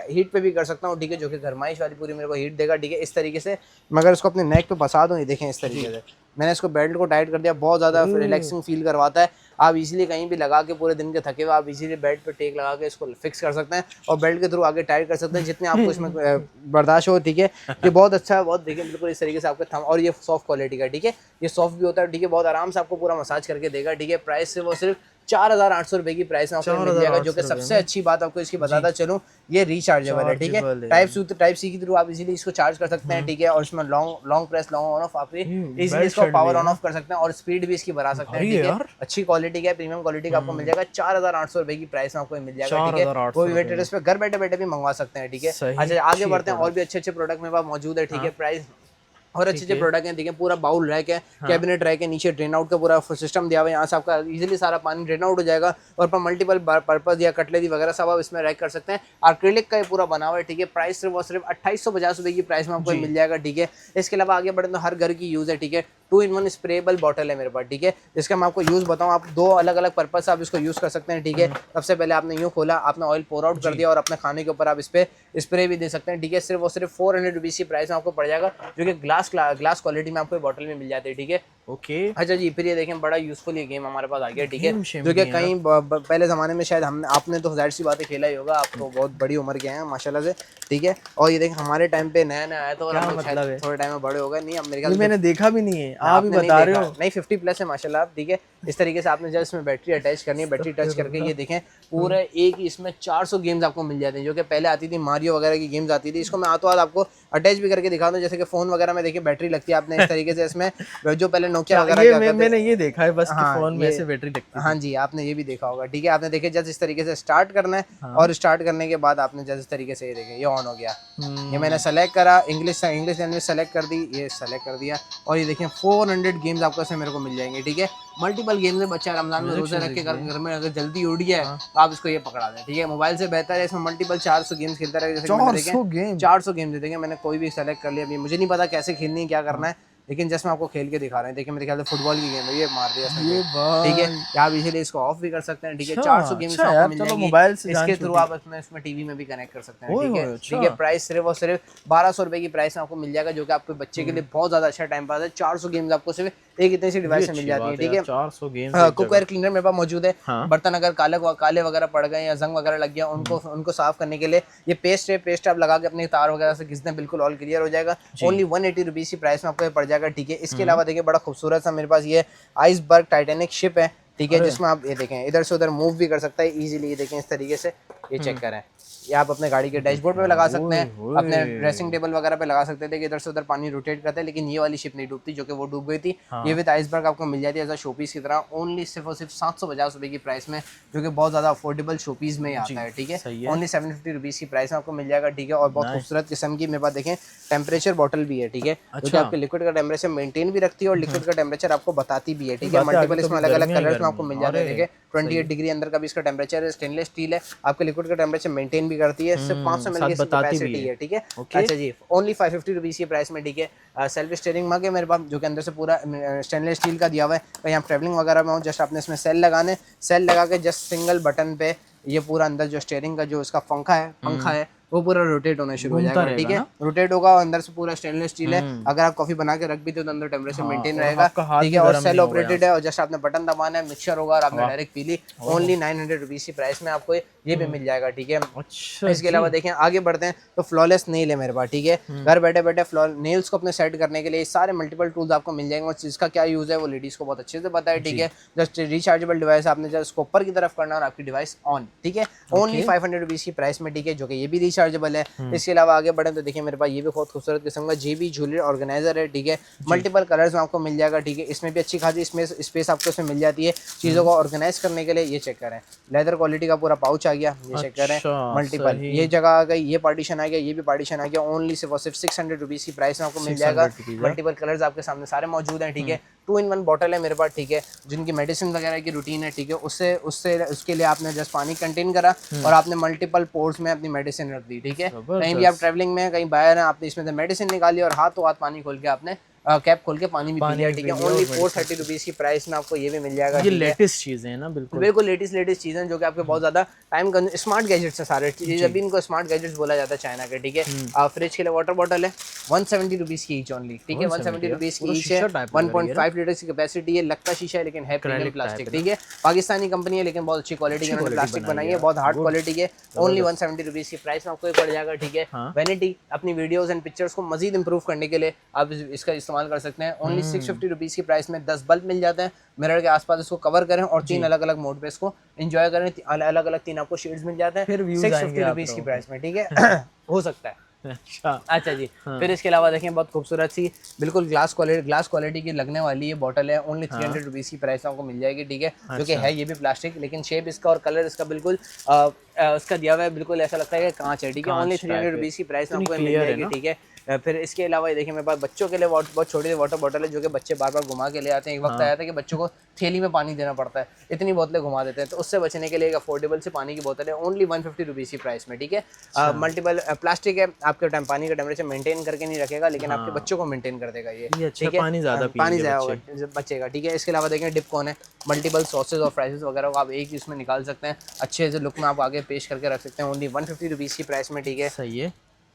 हीट पे भी कर सकता हूँ, ठीक है, जो कि गरमाइश वाली पूरी मेरे को हीट देगा, ठीक है। इस तरीके से मगर इसको अपने नेक पे फंसा दूँ, ये देखें इस तरीके से मैंने इसको बेल्ट को टाइट कर दिया, बहुत ज़्यादा रिलैक्सिंग फील करवाता है। आप इजीली कहीं भी लगा के पूरे दिन के थके हुए आप इजीली बेल्ट पे टेक लगा के इसको फिक्स कर सकते हैं और बेल्ट के थ्रू आगे टाइट कर सकते हैं जितने आपको इसमें बर्दाश्त हो, ठीक है। ये बहुत अच्छा है, बहुत देखिए बिल्कुल इस तरीके से आपके थम, और ये सॉफ्ट क्वालिटी का, ठीक है, ये सॉफ्ट भी होता है, ठीक है, बहुत आराम से आपको पूरा मसाज करके देगा, ठीक है। प्राइस से वो सिर्फ 4800 रुपए की प्राइस में आपको मिल जाएगा। जो कि सबसे अच्छी बात आपको इसकी बताता चलूं, ये रिचार्जेबल है, ठीक है। टाइप सी के थ्रू आप इजीली इसको चार्ज कर सकते हैं, ठीक है। और इसमें long press long on off आप इजीली इसको पावर ऑन ऑफ कर सकते हैं और स्पीड भी इसकी बढ़ा सकते हैं, ठीक है। अच्छी क्वालिटी का प्रीमियम क्वालिटी का आपको मिल जाएगा। 4800 रुपए की प्राइस में आपको मिल जाएगा, ठीक है। कोई वेट एड्रेस पे घर बैठे बैठे भी मंगवा सकते हैं, ठीक है। अच्छा आगे बढ़ते हैं, और भी अच्छे अच्छे प्रोडक्ट मेरे पास मौजूद है, ठीक है। प्राइस और अच्छे अच्छे प्रोडक्ट हैं, देखिए पूरा बाउल रैक है, कैबिनेट रैक है, नीचे ड्रेन आउट का पूरा सिस्टम दिया हुआ है। यहाँ से आपका इजीली सारा पानी ड्रेन आउट हो जाएगा और पर मल्टीपल पर्पज या कटलरी वगैरह सब आप इसमें रैक कर सकते हैं। एक्रिलिक का ये पूरा बना हुआ है, ठीक है। प्राइस सिर्फ और सिर्फ 2850 रुपए की प्राइस में आपको मिल जाएगा, ठीक है। इसके अलावा आगे बढ़े तो हर घर की यूज है, ठीक है। 2-in-1 स्प्रेबल बॉटल है मेरे पास, ठीक है। इसका मैं आपको यूज बताऊं, आप दो अलग अलग पर्पज से आप इसको यूज कर सकते हैं, ठीक है। सबसे पहले आपने यूं खोला, आपने ऑयल पोर आउट कर दिया और अपने खाने के ऊपर आप इस पे स्प्रे भी दे सकते हैं, ठीक है। सिर्फ और सिर्फ 400 रुपीज की प्राइस में आपको पड़ जाएगा, जो कि ग्लास क्वालिटी में आपको बॉटल में मिल जाती है, ठीक है। ओके अच्छा जी, फिर ये देखें बड़ा यूजफुल ये गेम हमारे पास आ गया, ठीक है। जो कि कहीं पहले ज़माने में शायद हमने आपने तो जाहिर सी बातें खेला ही होगा, आप तो बहुत बड़ी उम्र के हैं माशाल्लाह से, ठीक है। और ये देखें हमारे टाइम पे नया नया आया था और हम शायद थोड़े टाइम में बड़े हो गए। नहीं, अब मेरे ख्याल मैंने देखा भी नहीं है, आप ही बता रहे हो। नहीं 50+ है माशाल्लाह, ठीक है। इस तरीके से आपने जब इसमें बैटरी अटैच करनी है, बैटरी टच करके ये देखें पूरे एक ही इसमें 400 गेम्स आपको मिल जाते हैं, जो कि पहले आती थी मारियो वगैरह की गेम्स आती थी। इसको मैं हाथों हाथ आपको अटैच भी करके दिखा दूं, जैसे कि फोन वगैरह में देखिए बैटरी लगती है आपने इस तरीके से इसमें, जो पहले नोकिया वगैरह मैंने ये देखा है बस कि फोन में से बैटरी लगती है। हाँ जी, आपने ये भी देखा होगा, ठीक है। आपने देखे जस्ट इस तरीके से स्टार्ट करना है और स्टार्ट करने के बाद आपने जस्ट इस तरीके से ये देखे ये ऑन हो गया। ये मैंने सेलेक्ट करा, इंग्लिश लैंग्वेज सेलेक्ट कर दी, ये सेलेक्ट कर दिया और ये देखें 400 गेम्स आपको इसमें मेरे को मिल जाएंगे, ठीक है। मल्टीपल गेम्स में बच्चा रमजान में रोजे रख के घर में अगर जल्दी उठ गया है तो आप इसको ये पकड़ा दें, ठीक है। मोबाइल से बेहतर है, इसमें मल्टीपल 400 गेम्स खेलता रहेगा। जैसे 400 गेम्स देखेंगे, मैंने कोई भी सेलेक्ट कर लिया। अभी मुझे नहीं पता कैसे खेलनी है, क्या करना है, लेकिन जस्ट मैं आपको खेल के दिखा रहे हैं। देखिए मेरे ख्याल से फुटबॉल की गेम है, ये मार दिया इसने, ठीक है। आप इसीलिए इसको ऑफ भी कर सकते हैं, ठीक है। 400 गेम्स आपको मिल जाएंगी मोबाइल से, इसके थ्रू आप इसमें टीवी में भी कनेक्ट कर सकते हैं, ठीक है। ठीक है, प्राइस सिर्फ और सिर्फ 1200 रुपए की प्राइस में आपको मिल जाएगा, जो कि आपके बच्चे के लिए बहुत ज्यादा अच्छा टाइम पास है। 400 गेम्स आपको सिर्फ एक इतनी सी डिवाइस से मिल जाती है, ठीक है। 400 गेम्स। कुकवेयर क्लीनर मेरे पास मौजूद है। बर्तन अगर काले वगैरह पड़ गए या जंग वगैरह लग गया, उनको साफ करने के लिए ये पेस्ट है। पेस्ट आप लगा के अपने तार वगैरह से घिसने, बिल्कुल ऑल क्लियर हो जाएगा। ओनली 180 रुपीज की प्राइस में आपको ये पड़ जाएगा, ठीक है। इसके अलावा देखिए बड़ा खूबसूरत सा मेरे पास ये आइसबर्ग टाइटैनिक शिप है, ठीक है, जिसमें आप ये देखें इधर से उधर मूव भी कर सकता है इजीली। ये देखें इस तरीके से, ये चेक करें, ये आप अपने गाड़ी के डैशबोर्ड पे लगा सकते हैं, अपने ड्रेसिंग टेबल वगैरह पे लगा सकते थे कि इधर से उधर पानी रोटेट करता है। लेकिन ये वाली शिप नहीं डूबती, जो कि वो डूब गई थी। ये विद आइसबर्ग आपको मिल जाती है एज अ शोपीस की तरह, ओनली सिर्फ और सिर्फ 750 रुपए की प्राइस में, जो कि बहुत ज्यादा अफोर्डेबल शोपीस में आता है, ठीक है। ओनली 750 रुपीज की प्राइस में आपको मिल जाएगा, ठीक है। और बहुत खूबसूरत किस्म की मेरे पास देखें टेम्परेचर बॉटल भी है, ठीक है, जो कि आपके लिक्विड का टेम्परेचर मेंटेन भी रखती है और लिक्विड का टेम्परेचर आपको बताती भी है, ठीक है। मल्टीपल इसमें अलग अलग कलर्स में आपको मिल जाते हैं, ठीक है। 28 डिग्री अंदर का भी इसका टेम्परेचर है। स्टेनलेस स्टील है, आपके लिक्विड का टेम्परेचर मेंटेन भी करती है। सिर्फ 500 ml की कैपेसिटी है, ठीक है। अच्छा जी, ओनली 550 रुपीज की प्राइस में, ठीक है। सेल्फ स्टीयरिंग मग है मेरे पास, जो कि अंदर से पूरा स्टेनलेस स्टील का दिया हुआ है। कहीं आप ट्रैवलिंग वगैरह में हो, जस्ट आपने इसमें सेल लगाने, सेल लगा के जस्ट सिंगल बटन पे ये पूरा अंदर जो स्टीयरिंग का जो इसका पंखा है वो पूरा रोटेट होना शुरू हो जाएगा, ठीक है। रोटेट होगा और अंदर से पूरा स्टेनलेस स्टील है। अगर आप कॉफी बना के रख भी तो अंदर टेम्परेचर मेंटेन रहेगा, ठीक है। और सेल ऑपरेटेड है और जस्ट आपने बटन दबाना है, मिक्सचर होगा और आपने डायरेक्ट पी ली। ओनली 900 रुपीज की प्राइस में आपको ये भी मिल जाएगा, ठीक है। इसके अलावा देखें आगे बढ़ते हैं तो फ्लॉलेस नेल है मेरे पास, ठीक है। घर बैठे बैठे नेल्स को अपने सेट करने के लिए सारे मल्टीपल टूल्स आपको मिल जाएंगे। और इसका क्या यूज है वो लेडीज को बहुत अच्छे से पता है, ठीक है। जस्ट रिचार्जेबल डिवाइस आपने जस्ट इसको ऊपर की तरफ करना और आपकी डिवाइस ऑन, ठीक है। ओनली 500 रुपीज की प्राइस में, ठीक है, जो कि ये भी रिचार्जेबल है। इसके अलावा आगे बढ़े तो देखिए मेरे पास ये भी बहुत खूबसूरत किस्म का जेबी ज्वेलरी ऑर्गेनाइजर है, ठीक है। मल्टीपल कलर्स में आपको मिल जाएगा, ठीक है। इसमें भी अच्छी खासी स्पेस आपको इसमें मिल जाती है चीज़ों को ऑर्गेनाइज करने के लिए। ये चेक करें, लेदर क्वालिटी का पूरा पाउच आ गया, ये चेक करें। मल्टीपल ये जगह आ गई, ये पार्टीशन आ गया, ये भी पार्टीशन आ गया। ओनली सिर्फ 600 रुपीज की प्राइस में आपको मिल जाएगा। मल्टीपल कलर्स आपके सामने सारे मौजूद हैं, ठीक है। 2-in-1 बॉटल है मेरे पास, ठीक है, जिनकी मेडिसिन वगैरह की रूटीन है, ठीक है। उसके लिए आपने जस्ट पानी कंटेन करा और आपने मल्टीपल पोर्स में अपनी मेडिसिन रख दी, ठीक है। कहीं भी आप ट्रैवलिंग में कहीं बाहर हैं, आपने इसमें से मेडिसिन निकाली और हाथों हाथ पानी खोल के आपने कैप खोल के पानी भी पी लिया, ठीक है। ओनली 430 रुपीज की प्राइस में आपको ये भी मिल जाएगा। ये लेटेस्ट चीजें हैं ना, बिल्कुल लेटेस्ट चीजें जो कि आपके बहुत ज्यादा टाइम स्मार्ट गैजेट्स है सारे, अभी इनको स्मार्ट गैजेट्स बोला जाता है चाइना के, ठीक है। फ्रिज के लिए वाटर बॉटल है 170 रुपीज की ईच ओनली, ठीक है। 170 रुपीज की ईच है। 1.5 लीटर की कैपेसिटी है। लगता शीशा है लेकिन है प्रीमियम प्लास्टिक, ठीक है। पाकिस्तानी कंपनी है लेकिन बहुत अच्छी क्वालिटी की प्लास्टिक बनाई है, बहुत हार्ड क्वालिटी के। ओनली 170 रुपीज की प्राइस में आपको पड़ जाएगा, ठीक है। वैनिटी अपनी वीडियोस एंड पिक्चर्स को मजीद इंप्रूव करने के लिए आप इसका इस्तेमाल इस्तेमाल कर सकते हैं। ओनली 650 रुपीज़ की प्राइस में 10 बल्ब मिल जाते हैं। मिरर के आसपास इसको कवर करें और 3 अलग अलग मोड पे इसको एंजॉय करें। अलग अलग 3 आपको शेड्स मिल जाते हैं। फिर व्यूज 650 रुपीज़ की प्राइस में, ठीक है। हो सकता है। अच्छा जी। फिर इसके अलावा देखें बहुत खूबसूरत सी बिल्कुल ग्लास क्वालिटी की लगने वाली ये बॉटल है। ओनली 300 रुपीज़ की प्राइस में आपको मिल जाएगी, ठीक है। जो कि है ये भी प्लास्टिक, लेकिन शेप इसका और कलर इसका बिल्कुल उसका दिया हुआ है, बिल्कुल ऐसा लगता है कि कांच है, ठीक है। ओनली 300 रुपीज़ की प्राइस में आपको मिल जाएगी, ठीक है। फिर इसके अलावा ये देखिए मेरे पास बच्चों के लिए बहुत छोटी वाटर बॉटल है, जो कि बच्चे बार बार घुमा के ले आते हैं। एक वक्त आया था कि बच्चों को थैली में पानी देना पड़ता है, इतनी बोतलें घुमा देते हैं। तो उससे बचने के लिए एक अफोर्डेबल से पानी की बोतल है, ओनली 150 रुपीज़ की प्राइस में, ठीक है। मल्टीपल प्लास्टिक है, आपके टाइम पानी का टेम्परेचर मेंटेन करके नहीं रखेगा, लेकिन आपके बच्चों को मेंटेन कर देगा ये, ठीक है। पानी ज़्यादा बचेगा, ठीक है। इसके अलावा देखें डिप कौन है, मल्टीपल सॉसेज और फ्राइजेस वगैरह को आप एक ही उसमें निकाल सकते हैं, अच्छे से लुक में आप आगे पेश करके रख सकते हैं। ओनली 150 रुपीज़ की प्राइस में, ठीक है। सही है।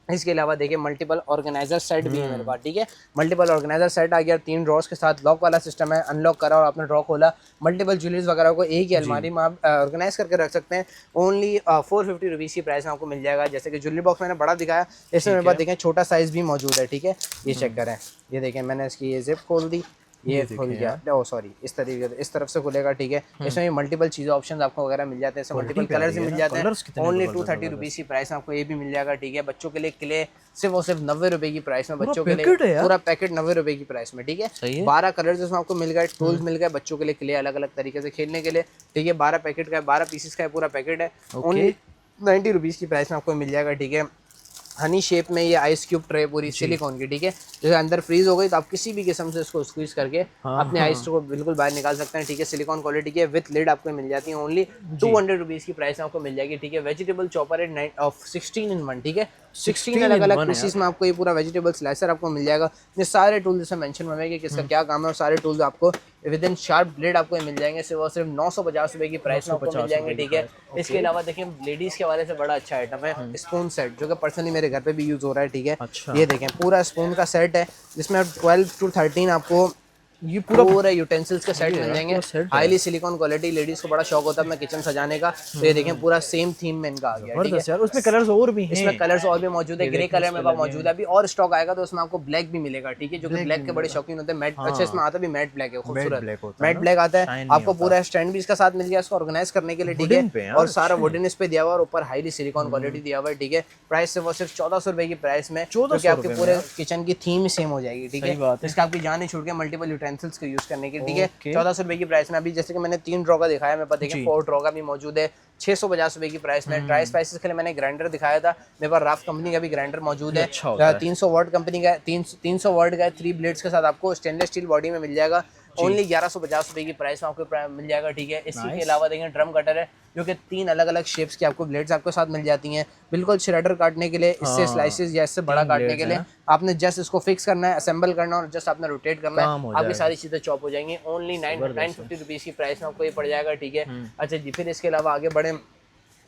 इसके अलावा देखिए मल्टीपल ऑर्गेनाइजर सेट भी है मेरे पास, ठीक है। मल्टीपल ऑर्गेनाइजर सेट आ गया, 3 ड्रॉर्स के साथ लॉक वाला सिस्टम है। अनलॉक करा और आपने ड्रॉ खोला, मल्टीपल ज्वेलरीज वगैरह को एक ही अलमारी में आप ऑर्गेनाइज करके रख सकते हैं। ओनली 450 रुपीज़ की प्राइस में आपको मिल जाएगा। जैसे कि ज्वेलरी बॉक्स मैंने बड़ा दिखाया, इसमें मेरे पास देखें छोटा साइज़ भी मौजूद है, ठीक है। ये चेक करें, ये देखें मैंने इसकी ये जिप खोल दी, ये खुल गया। ओ सॉरी, इस तरीके से इस तरफ से खुलेगा, ठीक है। इसमें मल्टीपल चीज़ें ऑप्शन आपको वगैरह मिल जाते हैं, इसमें मल्टीपल कलर्स भी मिल जाते हैं। ओनली 230 रुपीज़ की प्राइस में आपको ये भी मिल जाएगा, ठीक है। बच्चों के लिए क्ले सिर्फ और सिर्फ 90 रुपये की प्राइस में, बच्चों के लिए पूरा पैकेट 90 रुपये की प्राइस में, ठीक है। 12 कलर्स इसमें आपको मिल गए, टूल्स मिल गए बच्चों के लिए क्ले अलग अलग तरीके से खेलने के लिए, ठीक है। 12 पैकेट का 12 पीसेस का पूरा पैकेट है। ओनली 90 रुपीज़ की प्राइस में आपको मिल जाएगा, ठीक है। हनी शेप में ये आइस क्यूब ट्रे पूरी सिलिकॉन की, ठीक है। जैसे अंदर फ्रीज हो गई तो आप किसी भी किस्म से इसको स्क्वीज करके अपने आइस को बिल्कुल बाहर निकाल सकते हैं, ठीक है। सिलिकॉन क्वालिटी की है, विथ लिड आपको मिल जाती है। ओनली 200 रुपीज़ की प्राइस में आपको मिल जाएगी, ठीक है। वेजिटेबल चॉपर है 16 in 1, ठीक है। 16 अलग अलग पीसीस में आपको ये पूरा वेजिटेबल स्लाइसर आपको मिल जाएगा। ये सारे टूल्स जैसे मेंशन हुए कि किसका क्या काम है, और सारे टूल्स आपको विद इन शार्प ब्लेड आपको मिल जाएंगे। सिर्फ और सिर्फ 950 रुपये की प्राइस में आपको मिल जाएंगे, ठीक है। इसके अलावा देखिए लेडीज़ के हवाले से बड़ा अच्छा आइटम है स्पून सेट, जो कि पर्सनली मेरे घर पे भी यूज़ हो रहा है, ठीक है। ये देखें पूरा स्पून का सेट है, जिसमें 12 to 13 आपको ये पूरा यूटेंसिल्स के सेट मिल जाएंगे। हाईली सिलिकॉन क्वालिटी, लेडीज को बड़ा शौक होता है अपना किचन सजाने का, तो ये देखें पूरा सेम थीम में इनका आ गया, ठीक है। उसमें कलर्स और भी हैं, इसमें कलर्स और भी मौजूद है। ग्रे कलर में मौजूद है, अभी और स्टॉक आएगा तो उसमें आपको ब्लैक भी मिलेगा, ठीक है। जो कि ब्लैक के बड़े शौकीन होते हैं। मैट अच्छा इसमें आता भी मैट ब्लैक है, खूबसूरत मैट ब्लैक आता है आपको। पूरा स्टैंड भी इसका साथ मिल गया इसको ऑर्गेनाइज करने के लिए, ठीक है। और सारा वुडन इस पे दिया हुआ और ऊपर हाईली सिलिकॉन क्वालिटी दिया हुआ है, ठीक है। प्राइस सिर्फ 1400 रुपए की प्राइस में, जो कि आपके पूरे किचन की थीम सेम हो जाएगी, ठीक है। इसका आपकी जान नहीं छूट के मल्टीपल यूटेंसिल्स को यूज करने, ठीक है। 1400 रुपए की प्राइस में। अभी जैसे कि मैंने 3 ड्रॉ का दिखाया, मेरे पास देखिए 4 ड्रॉ का भी मौजूद है 650 रुपए की प्राइस में। ड्राई स्पाइसेस के लिए मैंने ग्राइंडर दिखाया था, मेरे पास राफ कंपनी का भी ग्राइंडर मौजूद है। 300 वाट कंपनी का 300 वाट का 3 ब्लेड्स के साथ आपको स्टेनलेस स्टील बॉडी में मिल जाएगा। ओनली 1150 रुपए की प्राइस में आपको मिल जाएगा, ठीक है। इसके अलावा देखिए ड्रम कटर है, जो कि 3 अलग अलग शेप्स की आपको ब्लेड्स आपके साथ मिल जाती हैं, बिल्कुल श्रेडर काटने के लिए, इससे स्लाइसेस या इससे बड़ा काटने के लिए। आपने जस्ट इसको फिक्स करना है, असेंबल करना है और जस्ट आपने रोटेट करना है, आपकी सारी चीजें चॉप हो जाएंगी। ओनली 950 रुपीज़ की प्राइस में आपको ये पड़ जाएगा, ठीक है। अच्छा जी, फिर इसके अलावा आगे बढ़े,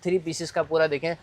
3 पीसेस का पूरा देखें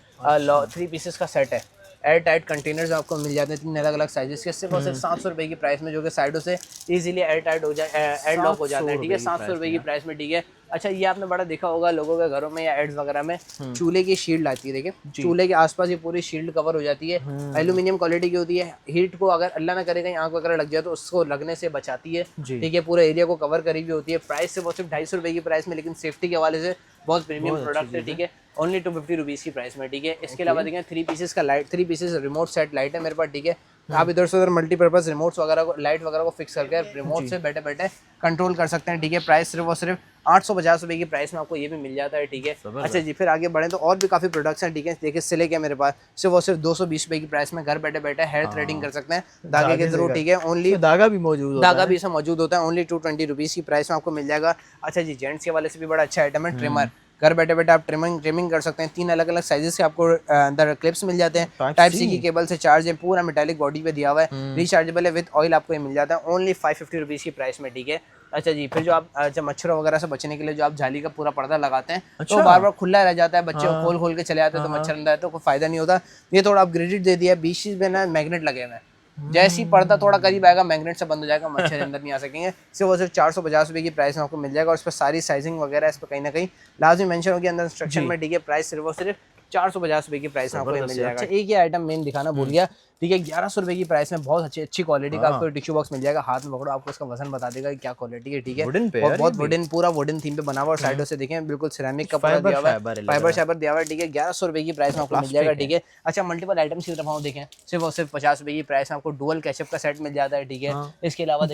3 पीसेस का सेट है। एयर टाइट कंटेनर्स आपको मिल जाते हैं 3 अलग अलग साइजेस के, सिर्फ और सिर्फ 700 रुपये की प्राइस में, जो कि साइडों से इजीली एयर टाइट हो जाए, एयर लॉक हो जाता है, ठीक है। 700 रुपये की प्राइस में, ठीक है। अच्छा, ये आपने बड़ा देखा होगा लोगों के घरों में या एड्स वगैरह में, चूल्हे की शील्ड आती है, देखिए चूल्हे के आसपास ये पूरी शील्ड कवर हो जाती है। एल्यूमिनियम क्वालिटी की होती है, हीट को अगर अल्लाह ना करे कहीं आंख वगैरह लग जाए तो उसको लगने से बचाती है, ठीक है। पूरे एरिया को कवर करी हुई होती है। प्राइस से वो सिर्फ 250 रुपये की प्राइस में, लेकिन सेफ्टी के हवाले से बहुत प्रीमियम प्रोडक्ट है, ठीक है। ओनली 250 रुपीज़ की प्राइस में, ठीक है। इसके अलावा देखें 3 पीसेस का light, 3 pieces remote set light है मेरे पास, ठीक है। आप इधर से उधर मल्टीपर्पज रिमोट्स वगैरह को, लाइट वगैरह को फिक्स करके रिमोट से बैठे बैठे कंट्रोल कर सकते हैं, ठीक है। प्राइस सिर्फ और सिर्फ 850 रुपये की प्राइस में आपको ये भी मिल जाता है, ठीक है। अच्छा जी, फिर आगे बढ़े तो और भी काफ़ी प्रोडक्ट्स हैं, ठीक है। देखिए सिले के मेरे पास सिर्फ और सिर्फ 220 रुपये की प्राइस में घर बैठे बैठे हेयर थ्रेडिंग कर सकते हैं धागे के थ्रू, ठीक है। ओनली धागा भी इसमें मौजूद होता है। ओनली 220 रुपीज़ की प्राइस में आपको मिल जाएगा। अच्छा जी, जेंट्स के वाले से भी बड़ा अच्छा आइटम है ट्रिमर, घर बैठे बैठे आप ट्रिमिंग कर सकते हैं। 3 अलग अलग साइजेस के आपको अंदर क्लिप्स मिल जाते हैं। टाइप सी की केबल से चार्ज है, पूरा मेटालिक बॉडी पे दिया हुआ है, रिचार्जेबल है, विद ऑयल आपको ये मिल जाता है। ओनली 550 रुपीज़ की प्राइस में, ठीक है। अच्छा जी, फिर जो आप जब मच्छरों वगैरह से बचने के लिए जो आप जाली का पूरा पर्दा लगाते हैं, तो बार बार खुला रह जाता है, बच्चे खोल के चले जाते हैं तो मच्छर अंदर है तो कोई फायदा नहीं होता। ये थोड़ा अपग्रेडेड दे दिया है, 20 चीज में ना मैग्नेट लगे हुए हैं, जैसे ही पर्दा थोड़ा करीब आएगा मैग्नेट से बंद हो जाएगा, मच्छर अंदर नहीं आ सकेंगे। सिर्फ वो सिर्फ 450 रुपये की प्राइस में आपको मिल जाएगा और इस पर सारी साइजिंग वगैरह इस पर कहीं ना कहीं लाजमी मेंशन होगी अंदर इंस्ट्रक्शन में, ठीक है। प्राइस सिर्फ और सिर्फ 450 रुपये की प्राइस में आपको मिल जाएगा। अच्छा, एक ही आइटम मेन दिखाना भूल गया, ठीक है। 1100 रुपए की प्राइस में बहुत अच्छी क्वालिटी का आपको टिश्यू बॉक्स मिल जाएगा। हाथ में पकड़ो, आपको उसका वजन बता देगा कि क्या क्वालिटी है। ठीक है, बहुत वुडन, पूरा वुडन थीम पे बना हुआ और साइडों से देखें बिल्कुल सिरेमिक का पूरा दिया हुआ है, फाइबर शाइबर दिया हुआ है। ठीक है, 1100 रुपए की प्राइस में आपको मिल जाएगा। ठीक है, अच्छा मल्टीपल आइटम्स की तरफ हम देखें, सिर्फ और सिर्फ 50 रुपए की प्राइस में आपको डुअल केचप का सेट मिल जाता है। ठीक है, इसके अलावा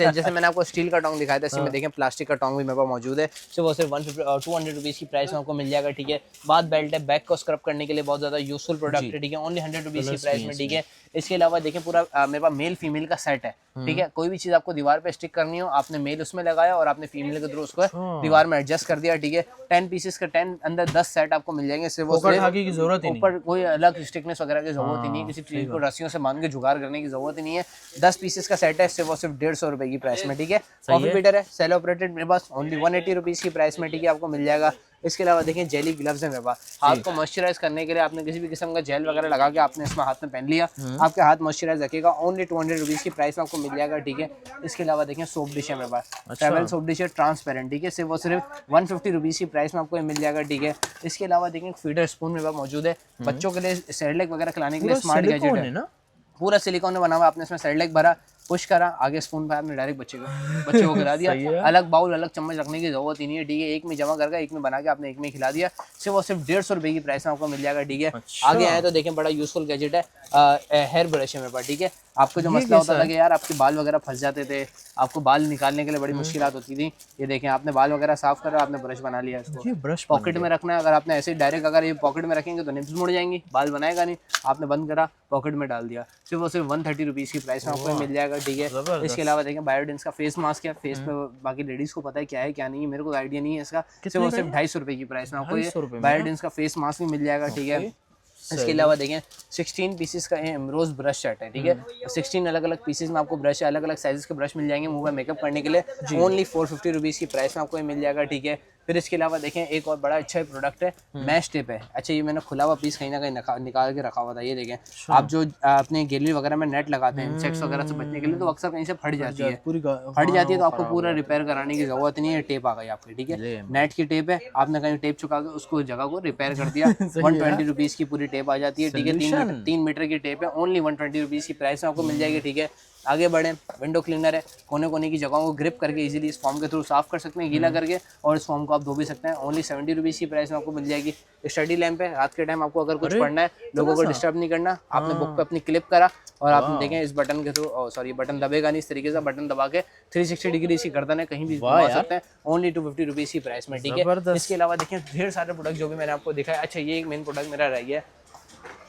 जैसे मैंने आपको स्टील का टोंग दिखाया था, इसी में देखें प्लास्टिक का टोंग भी मेरे पास मौजूद है। सिर्फ और सिर्फ 200 रुपीज की प्राइस में आपको मिल जाएगा। ठीक है, बात बेल्ट है, बैक को स्क्रब करने के लिए बहुत ज्यादा यूजफुल प्रोडक्ट है। ठीक है, ओनली 100 रुपीज की प्राइस में। ठीक है, इसके अलावा देखें पूरा मेरे पास मेल फीमेल का सेट है। ठीक है, कोई भी चीज आपको दीवार पे स्टिक करनी हो, आपने मेल उसमें लगाया और आपने फीमेल के थ्रू उसको दीवार में एडजस्ट कर दिया। ठीक है, 10 पीसेस का 10 अंदर 10 सेट आपको मिल जाएंगे। सिर्फ की जरूरत ही नहीं, ऊपर कोई अलग स्टिकनेस वगैरह की जरूरत ही नहीं है, किसी चीज को रस्सियों से बांध के जुगाड़ करने की जरूरत ही नहीं है। 10 पीसेस का सेट है, सिर्फ और सिर्फ 150 रुपए की प्राइस में। ठीक है, कॉफी बीटर है, सेल ऑपरेटेड, मेरे पास ओनली 180 रुपीज की प्राइस में। ठीक है, आपको मिल जाएगा। इसके अलावा देखें जेली ग्लव्स है मेरे पास, हाथ को मॉइस्चराइज करने के लिए आपने किसी भी किस्म का जेल वगैरह लगा के आपने इसमें हाथ में पहन लिया, आपके हाथ मॉइस्चराइज रखेगा। ओनली 200 रुपीज की प्राइस में आपको मिल जाएगा। ठीक है, इसके अलावा देखें सोप डिश है मेरे पास, ट्रैवल सोप डिश है, ट्रांसपेरेंट। ठीक है, सिर्फ और सिर्फ 150 रुपीज की प्राइस में आपको ये मिल जाएगा। ठीक है, इसके अलावा देखें फीडर स्पून मेरे पास मौजूद है, बच्चों के लिए सेरेलैक वगैरह खिलाने के लिए स्मार्ट गैजेट है, पूरा सिलिकॉन में बना हुआ। आपने इसमें सेरेलैक भरा, पुश करा, आगे स्पून पे आपने डायरेक्ट बच्चे को खिला दिया। अलग बाउल अलग चम्मच रखने की जरूरत ही नहीं है। ठीक है, एक में जमा करके एक में बना के आपने एक में खिला दिया। सिर्फ और सिर्फ 150 रुपए की प्राइस में आपको मिल जाएगा। ठीक है, आगे आए तो देखें बड़ा यूजफुल गैजेट है, हेयर ब्रश है मेरे पास। ठीक है, आपको जो मसला होता था कि यार आपके बाल वगैरह फंस जाते थे, आपको बाल निकालने के लिए बड़ी मुश्किलात होती थी, ये देखें आपने बाल वगैरह साफ करा, आपने ब्रश बना लिया। इसको ब्रश पॉकेट में रखना है, अगर आपने ऐसे डायरेक्ट अगर ये पॉकेट में रखेंगे तो निब्स मुड़ जाएंगी, बाल बनाएगा नहीं, आपने बंद करा पॉकेट में डाल दिया। सिर्फ और सिर्फ 130 रुपीज की प्राइस में आपको मिल जाएगा। ठीक है, इसके अलावा देखें बायोडेंस का फेस मास्क है, फेस पे बाकी लेडीज को पता है क्या है क्या नहीं है, मेरे को आइडिया नहीं है इसका। सिर्फ और सिर्फ 250 रुपए की प्राइस में आपको ये बायोडेंस का फेस मास्क भी मिल जाएगा। ठीक है, इसके अलावा देखें 16 पीसेस का एमरोज ब्रश सेट है। ठीक है, 16 अलग अलग पीसेस में आपको ब्रश है, अलग अलग साइजेस के ब्रश मिल जाएंगे मुंह पे मेकअप करने के लिए। ओनली 450 रुपीज की प्राइस में आपको ये मिल जाएगा। ठीक है, फिर इसके अलावा देखें एक और बड़ा अच्छा प्रोडक्ट है, मैश टेप है। अच्छा, ये मैंने खुला हुआ पीस कहीं ना कहीं निकाल के रखा हुआ था, ये देखें। आप जो अपने गैलरी वगैरह में नेट लगाते हैं इंसेक्ट्स वगैरह से बचने के लिए, तो अक्सर कहीं से फट जाती है, तो आपको पूरा रिपेयर कराने की जरूरत नहीं है, टेप आ गई आपकी। ठीक है, नेट की टेप है, आपने कहीं टेप चुका के उसको जगह को रिपेयर कर दिया। 120 रुपीज की पूरी टेप आ जाती है। ठीक है, 3 मीटर की टेप है, ओनली 120 रुपीज की प्राइस में आपको मिल जाएगी। ठीक है, आगे बढ़े, विंडो क्लीनर है, कोने कोने की जगहों को ग्रिप करके इजीली इस फॉर्म के थ्रू साफ कर सकते हैं, गीला करके, और इस फॉर्म को आप धो भी सकते हैं। ओनली 70 रुपीज की प्राइस में आपको मिल जाएगी। स्टडी लैंप है, रात के टाइम आपको अगर कुछ पढ़ना है, लोगों को डिस्टर्ब नहीं करना, आपने बुक पे अपनी क्लिप करा और आपने देखें इस बटन के थ्रू, सॉरी बटन दबेगा नहीं, इस तरीके से बटन दबा के 360 डिग्री इसकी गर्दन है कहीं भी घुमा सकते हैं। ओनली 250 रुपीज की प्राइस में। ठीक है, इसके अलावा देखें ढेर सारे प्रोडक्ट जो भी मैंने आपको दिखाया। अच्छा, ये एक मेन प्रोडक्ट मेरा रह गया,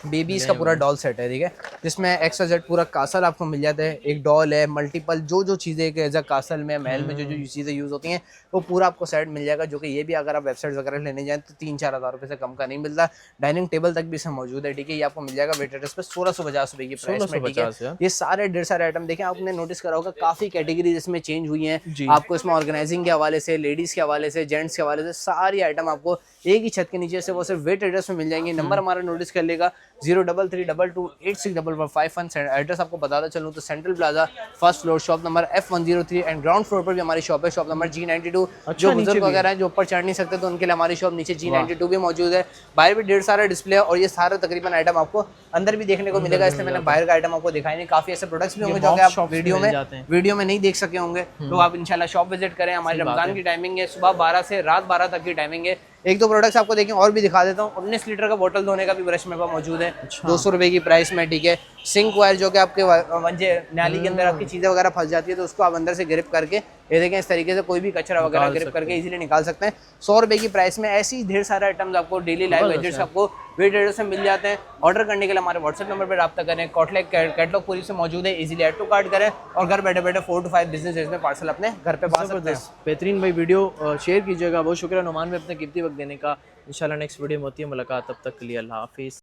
बेबीज का पूरा डॉल सेट है। ठीक है, जिसमें एक्स्ट्रा जेड पूरा कासल आपको मिल जाता है, एक डॉल है, मल्टीपल जो चीज़ें एज अ कासल में महल में जो चीज़ें यूज़ होती हैं वो पूरा आपको सेट मिल जाएगा। जो कि ये भी अगर आप वेबसाइट वगैरह लेने जाएँ तो 3-4 हज़ार रुपये से कम का नहीं मिलता। डाइनिंग टेबल तक भी इसमें मौजूद है। ठीक है, ये आपको मिल जाएगा वेटेडर्स पे 1650 रुपये की प्राइस में। ठीक है, ये सारे ढेर सारे आइटम देखें, आपने नोटिस करा होगा काफ़ी कैटेगरीज इसमें चेंज हुई हैं। आपको इसमें ऑर्गेनाइजिंग के हवाले से, लेडीज़ के हवाले से, जेंट्स के हवाले से सारी आइटम आपको एक ही छत के नीचे से वो सिर्फ वेट एड्रेस में मिल जाएंगे। नंबर हमारा नोटिस कर लेगा 033228655। एड्रेस आपको बताता चलूँ तो central plaza, first floor, shop number F103, and ground floor पर भी हमारी शॉप है, शॉप नंबर G92। जो बुजुर्ग वगैरह हैं जो ऊपर चढ़ नहीं सकते तो उनके लिए हमारी शॉप नीचे G92 भी मौजूद है। बाहर भी ढेर सारा डिस्प्ले है और ये सारा तकरीबन आइटम आपको अंदर भी देखने को मिलेगा, इसलिए मैंने बाहर का आइटम आपको दिखाई नहीं। काफी ऐसे प्रोडक्ट्स भी होंगे जो कि आप वीडियो में नहीं देख सके होंगे, तो आप इंशाल्लाह शॉप विजिट करें। हमारी रमजान की टाइमिंग है, सुबह 12 से रात 12 तक की टाइमिंग है। एक दो प्रोडक्ट्स आपको देखें और भी दिखा देता हूँ। 19 लीटर का बोतल धोने का भी ब्रश मेरे पास मौजूद है, 200 रुपए की प्राइस में। ठीक है, सिंक वायर जो कि आपके वंजे नाली के अंदर आपकी चीज़ें वगैरह फंस जाती है तो उसको आप अंदर से ग्रिप करके, ये देखें इस तरीके से कोई भी कचरा वगैरह ग्रिप करके इजीली निकाल सकते हैं। 100 रुपए की प्राइस में ऐसी ढेर सारे आइटम्स आपको डेली लाइव वेजेट्स आपको वेट एड्रेस से मिल जाते हैं। ऑर्डर करने के लिए हमारे व्हाट्सएप नंबर पर रब्ता करें। कॉटलेक कैटलॉग पूरी से मौजूद है, इजीली ऐड टू कार्ट करें और घर बैठे बैठे 4 to 5 बिजनेस डेज में पार्सल अपने घर पे पा सकते हैं। बेहतरीन भाई, वीडियो शेयर कीजिएगा। बहुत शुक्रिया नुमान में अपने कीमती वक्त देने का। इंशाल्लाह नेक्स्ट वीडियो में होती है मुलाकात, तब तक के लिए अल्लाह हाफिज़।